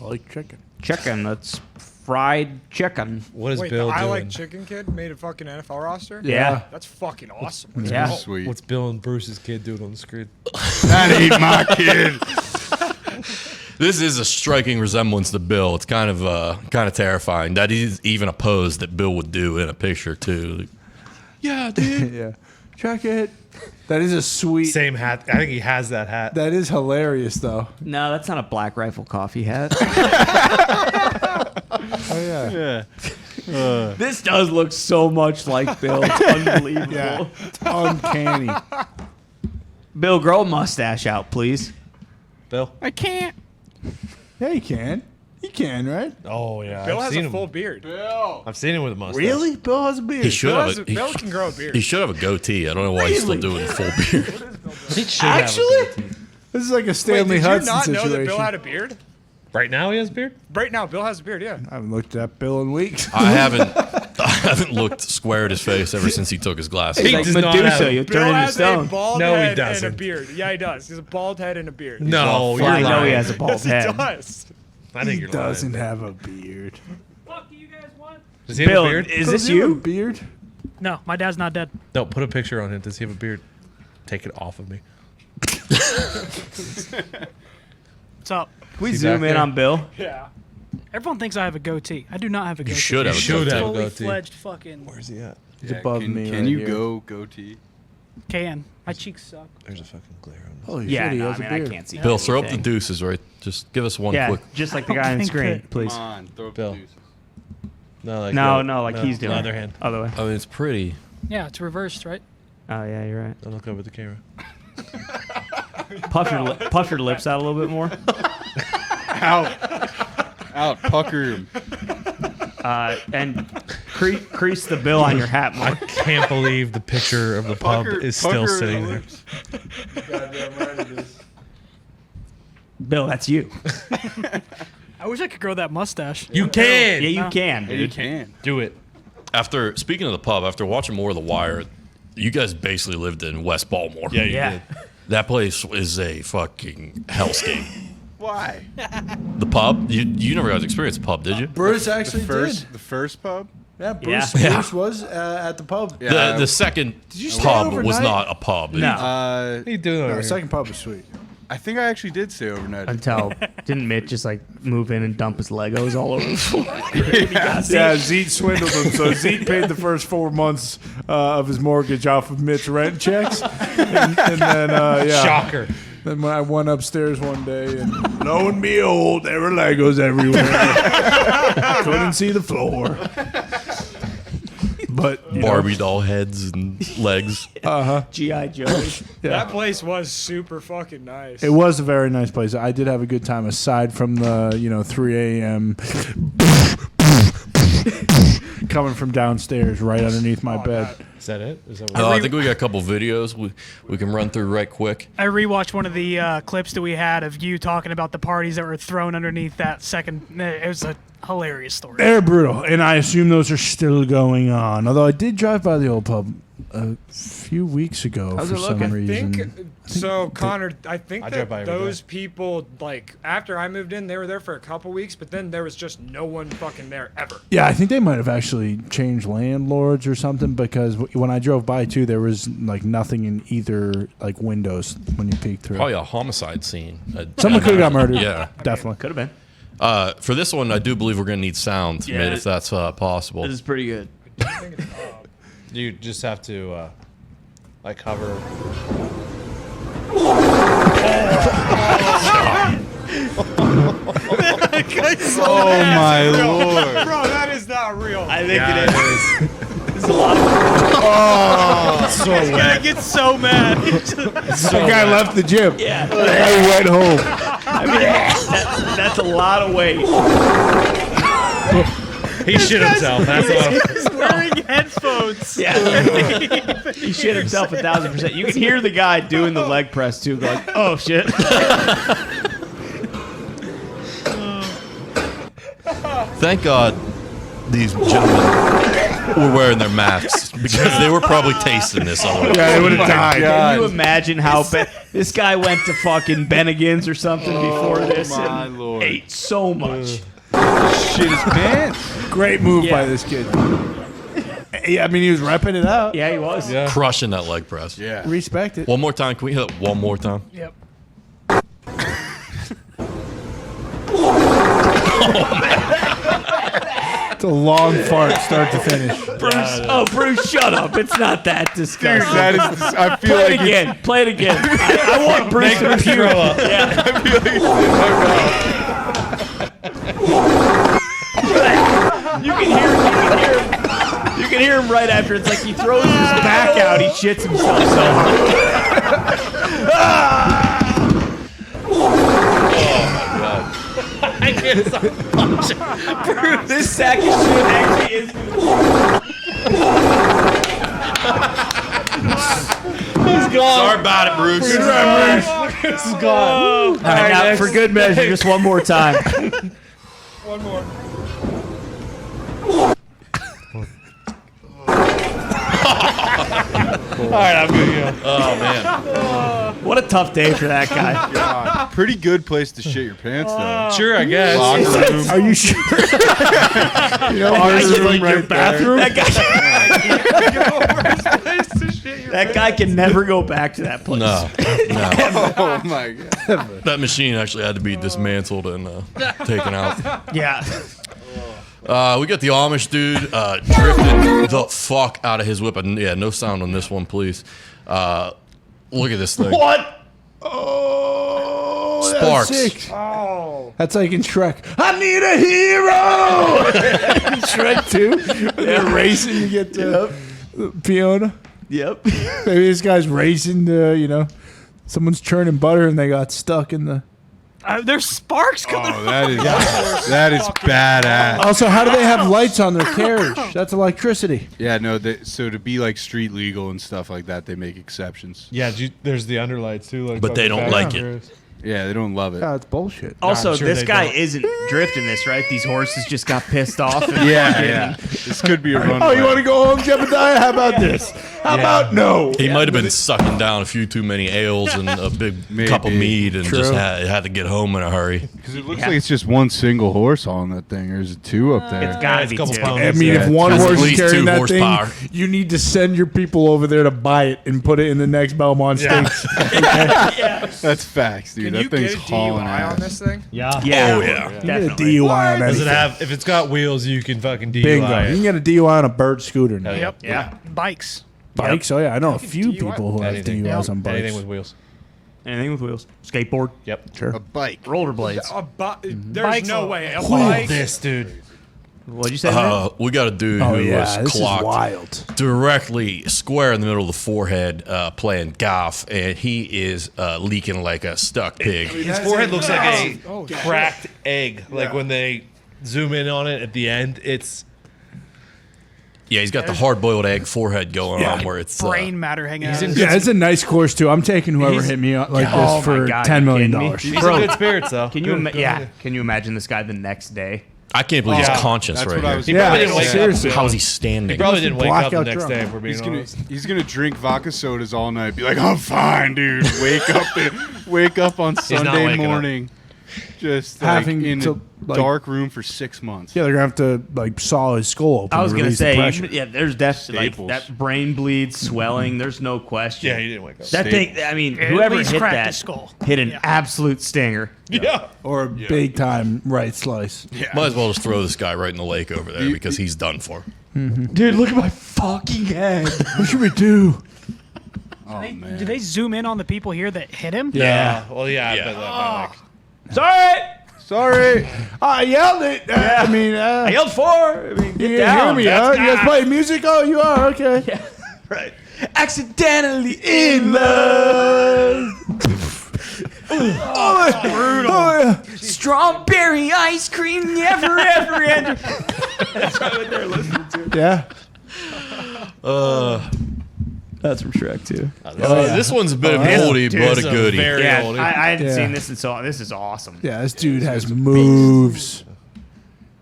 I like chicken. Chicken. That's fried chicken. What is Wait, Bill the I doing? Like Chicken Kid made a fucking NFL roster? Yeah. That's fucking awesome. Yeah. Sweet. What's Bill and Bruce's kid doing on the screen? That ain't my kid. This is a striking resemblance to Bill. It's kind of terrifying that he's even a pose that Bill would do in a picture too. Yeah, dude. Yeah. Check it. That is a sweet. Same hat. I think he has that hat. That is hilarious, though. No, that's not a Black Rifle coffee hat. Oh yeah. Yeah. This does look so much like Bill. It's unbelievable. Yeah. It's uncanny. Bill, grow a mustache out, please. Bill. I can't. Yeah, you can. You can, right? Oh yeah. Bill I've has seen a him. full beard. I've seen him with a mustache. Really? Bill has a beard. He should Bill, have. has a, Bill can grow a beard. He should have a goatee. I don't know why he's still doing full beard. He should have a Actually, goatee. this is like a Wait, Stanley did you Hudson not know situation. that Bill had a beard? Right now he has a beard. Right now, Bill has a beard, yeah. I haven't looked at Bill in weeks. I haven't looked square at his face ever since he took his glasses He's off. like does not Medusa. have- You Bill turn into has a stone. bald No, he head and a doesn't. beard. Yeah, he does. He has a bald head and a beard. No, I you're know he lying. has a bald Yes, he head. does. I think He you're doesn't lying. have a beard. Does he have Bill, a beard? is Does this he have a you? beard? No, my dad's not dead. No, put a picture on him. Does he have a beard? Take it off of me. What's up? Can we Is he zoom back in there? on Bill? Yeah. Everyone thinks I have a goatee. I do not have a goatee. You should have. You a should goatee. have. Fully goatee. fledged fucking Where's he at? He's above can, me. Can right you here. go goatee? can. My cheeks suck. There's a fucking glare on this. Holy Yeah, shit, he no, I has mean, a I beard. can't see. Bill, throw up the anything. deuces, right? Just give us one Yeah, quick. just like the guy on the think screen, that- please. Come on, throw up Bill. the deuce. No, like No, like he's doing. The other hand. Other way. I mean, it's pretty. Yeah, it's reversed, right? Oh yeah, you're right. Don't look over the camera. Puff your lips out a little bit more. Out, pucker him. And crease the bill on your hat I more. can't believe the picture of the pub Pucker- is still pucker sitting the there. lips. Goddamn right it is. Bill, that's you. I wish I could grow that mustache. You can. Yeah, you No. can, Yeah, you dude. can. Do it. After speaking of the pub, after watching more of The Wire, you guys basically lived in West Baltimore. Yeah, you Yeah. did. That place is a fucking hellscape. Why? The pub? You never got to experience a pub, did you? Bruce actually The first pub? Yeah, Bruce, Yeah. Bruce was at the pub. Yeah. The second you stay pub was overnight? not a pub. No. What are you doing over No, here? second pub was sweet. I think I actually did stay overnight. Until didn't Mitt just like move in and dump his Legos all over the floor? Yeah, Zeke swindled him. So Zeke paid the first 4 months of his mortgage off of Mitt's rent checks, and then yeah, Shocker. Then when I went upstairs one day, and lo and behold, there were Legos everywhere. Couldn't see the floor. But Barbie doll heads and legs. G.I. Joe. That place was super fucking nice. it was a very nice place. I did have a good time, aside from the 3 a.m. coming from downstairs right underneath my bed. Is that it? Is that I think we got a couple videos we can run through right quick. I rewatched one of the clips that we had of you talking about the parties that were thrown underneath that second. It was a hilarious story. They're brutal, and I assume those are still going on. Although I did drive by the old pub a few weeks ago for some reason. So, Connor, I think I drive by that every those people, like, after I moved in, they were there for a couple weeks, but then there was just no one fucking there ever. Yeah, I think they might have actually changed landlords or something, because when I drove by too, there was like nothing in either like windows when you peeked through. Probably a homicide scene. Someone could have got murdered. Yeah. Definitely. Could have been. For this one, I do believe we're going to need sound, Yeah, mate, if that's possible. This is pretty good. You just have to like hover. Oh my lord! Bro, that is not real. I think it is. This guy gets so mad. The guy left the gym. Yeah. I went home. I mean, that's a lot of weight. He shit himself. That's all. He's wearing headphones. Yeah. He shit himself 1,000%. You can hear the guy doing the leg press too, going, oh shit. Thank God these gentlemen were wearing their masks, because they were probably tasting this already. Yeah, they would have died. Can you imagine how bad this guy went to fucking Bennigan's or something before this my and lord. ate so much. Shit his pants. Great move Yeah. by this kid. Yeah, I mean, he was repping it out. Yeah, he was. Yeah. Crushing that leg press. Yeah. Respect it. One more time. Can we hit it one more time? Yep. It's a long fart, start to finish. Bruce, shut up. It's not that disgusting. Dude, that is. I feel Play like it again. Play it again. I want Bruce to repeat. Yeah. I feel like it's in my mouth. You can hear him. You can hear him right after. It's like he throws his back out. He shits himself so hard. This sack of shit actually is. He's gone. Sorry about it, Bruce. This is gone. All right, now for good measure, just one more time. One more. All right, I'm good. Yeah. Oh, man. What a tough day for that guy. God. Pretty good place to shit your pants, though. Sure, I guess. Locker room. Are you sure? You know, locker room right there. That guy can never go back to that place. No. Oh my god. That machine actually had to be dismantled and taken out. Yeah. We got the Amish dude drifting the fuck out of his whip. And yeah, no sound on this one, please. Look at this thing. What? Oh, Sparks. That's sick. Oh. That's like in Shrek. I need a hero. In Shrek 2, they're racing to get to Fiona. Yep. Maybe this guy's racing to, someone's churning butter and they got stuck in the. There's sparks coming. Oh, that is badass. Also, how do they have lights on their carriage? That's electricity. Yeah, no. So to be like street legal and stuff like that, they make exceptions. Yeah, there's the underlights too. Like, But they don't like it. Yeah, they don't love it. Yeah, it's bullshit. Also, I'm sure this they guy don't. isn't drifting this, right? These horses just got pissed off. And Yeah. This could be a runway. Oh, you want to go home, Jebediah? How about this? How about no? He might have been sucking down a few too many ales and a big cup of mead and True. just had to get home in a hurry. Because it looks like it's just one single horse on that thing, or is it two up there? It's gotta it's be a couple two. I ponies. mean, if one That's at horse is least carrying 2 that horsepower. thing, you need to send your people over there to buy it and put it in the next Belmont Stakes. That's facts, dude. Can that you thing's get a hauling DUI ass. on this thing? Yeah. Yeah. Oh, yeah. You get a Definitely. DUI on Does it anything. have? If it's got wheels, you can fucking DUI Bingo. You it. can get a DUI on a bird scooter now. Yep. Yeah. Bikes. Bikes? Oh, yeah. I know a few DUI. people who have Anything. DUIs on bikes. Anything with wheels. Anything with wheels. Skateboard. Yep. A bike. Rollerblades. There's Bikes no are- way. A bike. This dude. What'd you say? man? We got a dude Oh who yeah, was this is clocked wild. directly square in the middle of the forehead playing golf, and he is leaking like a stuck pig. His forehead looks like a Oh, shit. cracked egg. Like when they zoom in on it at the end, it's Yeah, he's got the hard-boiled egg forehead going on where it's Brain matter hanging out. Yeah, it's a nice course too. I'm taking whoever hit me up like Oh this my for God, $10 you million. kidding me? he's Bro, in good spirits though. Can you Can you imagine this guy the next day? I can't believe Yeah. he's conscious That's right what I here. was. He probably Yeah, didn't wake seriously. up. How is he standing? He probably didn't wake up the Blackout next drunk. day. If we're being He's gonna honest. he's gonna drink vodka sodas all night. Be like, I'm fine, dude. Wake up on not Sunday waking up. morning, just like Having in to, a like- dark room for 6 months. Yeah, they're gonna have to like saw his skull open. I was to gonna release the say, pressure. yeah, there's definitely like Staples. that brain bleed, swelling. There's no question. Yeah, he didn't wake up. That thing. I mean, At whoever least hit cracked that his skull. hit an Yeah. absolute stinger. Yeah. or a big time right slice. Might as well just throw this guy right in the lake over there because he's done for. Dude, look at my fucking head. What should we do? Oh man. Do they zoom in on the people here that hit him? Yeah. Well, yeah. Yeah. But, like, Sorry, Sorry, I yelled it. I mean, I yelled for. I mean, you get didn't down. hear me, That's huh? You guys play music? Oh, you are okay. Yeah, right. Accidentally in love. Oh, yeah. Strawberry ice cream never ever enter. That's right what they're listening to. Yeah. That's from Shrek too. This one's a bit of an yeah. oldie, Dude, but it's a a goodie. very- Yeah, old. I hadn't Yeah. seen this in so. This is awesome. Yeah, this dude has moves.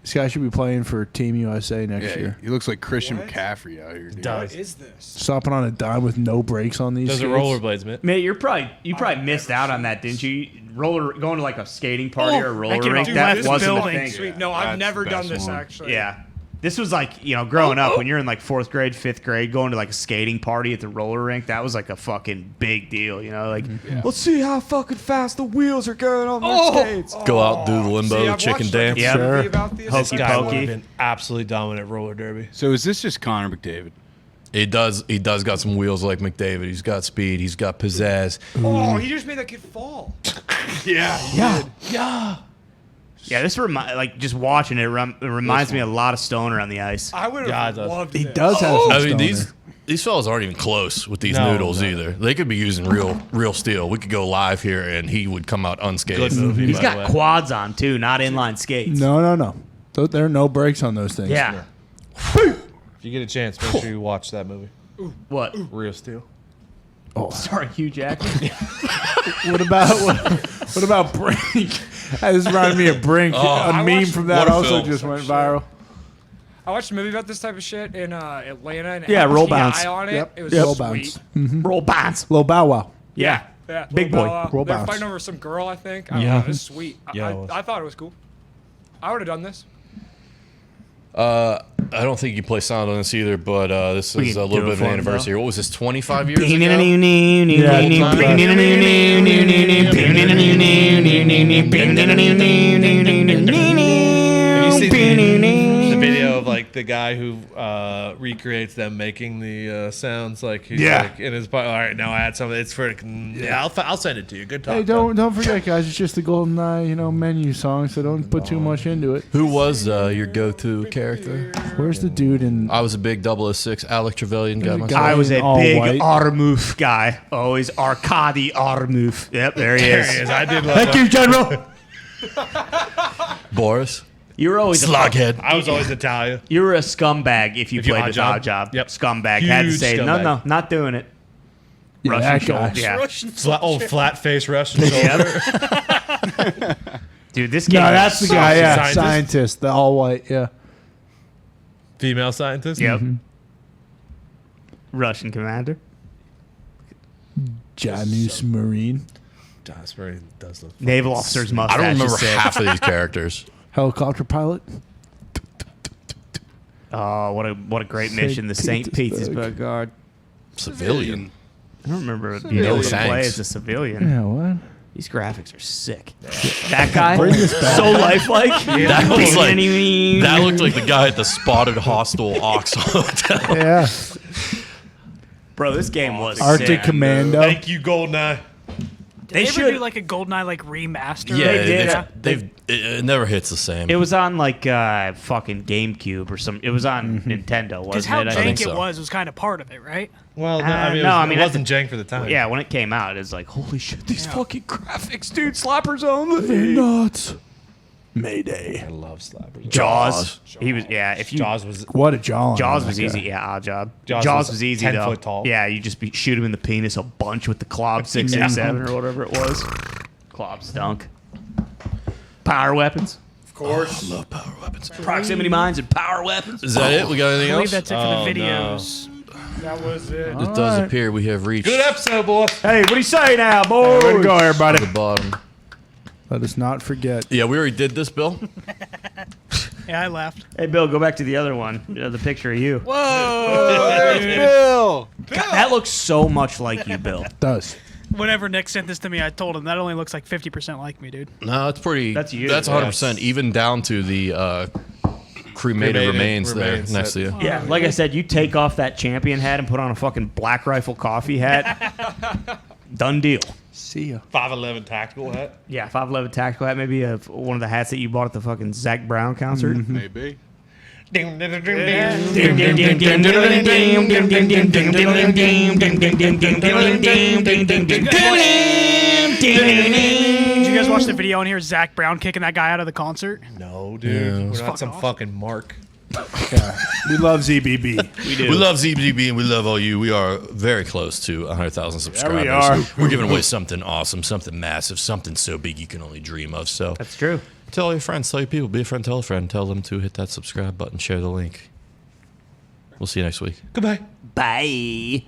This guy should be playing for Team USA next Yeah, year. he looks like Christian McCaffrey out here, dude. does. What is this? Stopping on a dime with no brakes on these. Those are skates. rollerblades, man. Mate, you probably missed out on that, didn't you? Going to like a skating party or a I roller can rink. do That this wasn't a building. thing. Sweet. No, I've That's never the done best this one. actually. Yeah. This was like, growing up when you're in like 4th grade, 5th grade, going to like a skating party at the roller rink, that was like a fucking big deal, Like, let's see how fucking fast the wheels are going on those skates. Go out, do the limbo, See, the I've chicken watched, like, dance. a Yeah. movie about this. Hokey Guy would pokey. have been absolutely dominant roller derby. So is this just Connor McDavid? He does got some wheels like McDavid. He's got speed. He's got pizzazz. Oh, he just made that kid fall. Yeah, this just watching it, it reminds me a lot of Stoner on the ice. I would Yeah, it have does. loved He this. does have some I mean, stoner. these fellas aren't even close with these No, noodles no. either. They could be using real steel. We could go live here and he would come out unscathed. Good movie. He's by the got way. quads on too, not inline skates. No. There are no brakes on those things. Yeah. If you get a chance, make sure you watch that movie. What? Real Steel. Sorry, Hugh Jackman. What about Brink? This reminded me of Brink. I a meme watched- from that what a also film. just went viral. I watched a movie about this type of shit in Atlanta. And it Yeah, had Roll TI Bounce. on it. Yep. It was Roll sweet. bounce. Roll bounce. Low Bow Wow. Yeah. Yeah, Big Roll boy. Bow Wow. Roll They're bounce. fighting over some girl, I think. I don't Yeah. know. It was sweet. Yeah, it was. I thought it was cool. I would have done this. I don't think you play sound on this either, but this We is can a little do bit it of for an him, anniversary. What was this, 25 years ago? Have you seen the video of like the guy who recreates them making the sounds? Like he's like in his part. All right, now I add something. It's for I'll send it to you. Good talk. Hey, don't forget, guys. It's just the GoldenEye, menu song, so don't put too much into it. Who was your go-to character? Where's the dude in? I was a big 006 Alec Trevelyan guy myself. I was a All big white. Armouth guy. Always Arkady Armouth. Yep, there he There is. he is. I did love Thank you, General. Boris. You were always Slughead. I was always Italian. You were a scumbag if you If you played odd with job. odd job. Yep. Scumbag. Had to Huge say, scumbag. no, not doing it. Yeah, Russian that guy. shoulder. Yeah. Flat face Russian shoulder. Dude, this game No, was that's the so guy. Yeah, Scientist? scientist, the all white. Yeah. Female scientist. Yep. Russian commander. Janus Marine. That's where he does look. Naval officer's mustache. I don't remember is sick. half of these characters. Helicopter pilot. Oh, what a great mission. The St. Petersburg Guard. Civilian. I don't remember being able to play Thanks. as a civilian. Yeah, what? These graphics are sick. That guy, Bring this back. so lifelike. That was like that looked like the guy at the spotted hostile Ox Hotel. Yeah. Bro, this game was Arctic sick. Commando. Thank you, GoldenEye. They ever should do like a GoldenEye like remaster? Yeah, They did. it never hits the same. It was on like fucking GameCube or some. It was on Nintendo, Because wasn't how it? I jank think it so. was kind of part of it, right? Well, no, it wasn't jank for the time. Yeah, when it came out, it's like, holy shit, these fucking graphics, dude. Slappers only. Nuts. Mayday. I love slappers. Jaws. He was, yeah. If you Jaws was What a jaw. Jaws was easy. Yeah, odd job. Jaws Jaws was was easy 10 though. foot tall. Yeah, you just shoot him in the penis a bunch with the Clob 667 or whatever it was. Clob stunk. Power weapons. Of course. I love power weapons. Proximity mines and power weapons. Is that it? We got anything I believe else? that's it for the videos. That was it. It does appear we have reached good episode, boys. Hey, what do you say now, boys? Way to go, everybody. the bottom. Let us not forget. Yeah, we already did this, Bill. Yeah, I left. Hey, Bill, go back to the other one. The picture of you. Whoa! Bill! God, that looks so much like you, Bill. Does. Whenever Nick sent this to me, I told him that only looks like 50% like me, dude. No, it's pretty. That's you. That's 100%, even down to the cremated remains there remains next to you. Yeah, like I said, you take off that champion hat and put on a fucking Black Rifle coffee hat. Done deal. See ya. 5'11" tactical hat. Yeah, 5'11" tactical hat, maybe one of the hats that you bought at the fucking Zach Brown concert. Maybe. Did you guys watch the video on here? Zach Brown kicking that guy out of the concert. No, dude. We're Fuck not some off. fucking Mark. We love ZBB. We love ZBB and we love all you. We are very close to 100,000 subscribers. are. We're giving away something awesome, something massive, something so big you can only dream of. So That's true. tell all your friends, tell your people, be a friend, tell a friend, tell them to hit that subscribe button, share the link. We'll see you next week. Goodbye. Bye.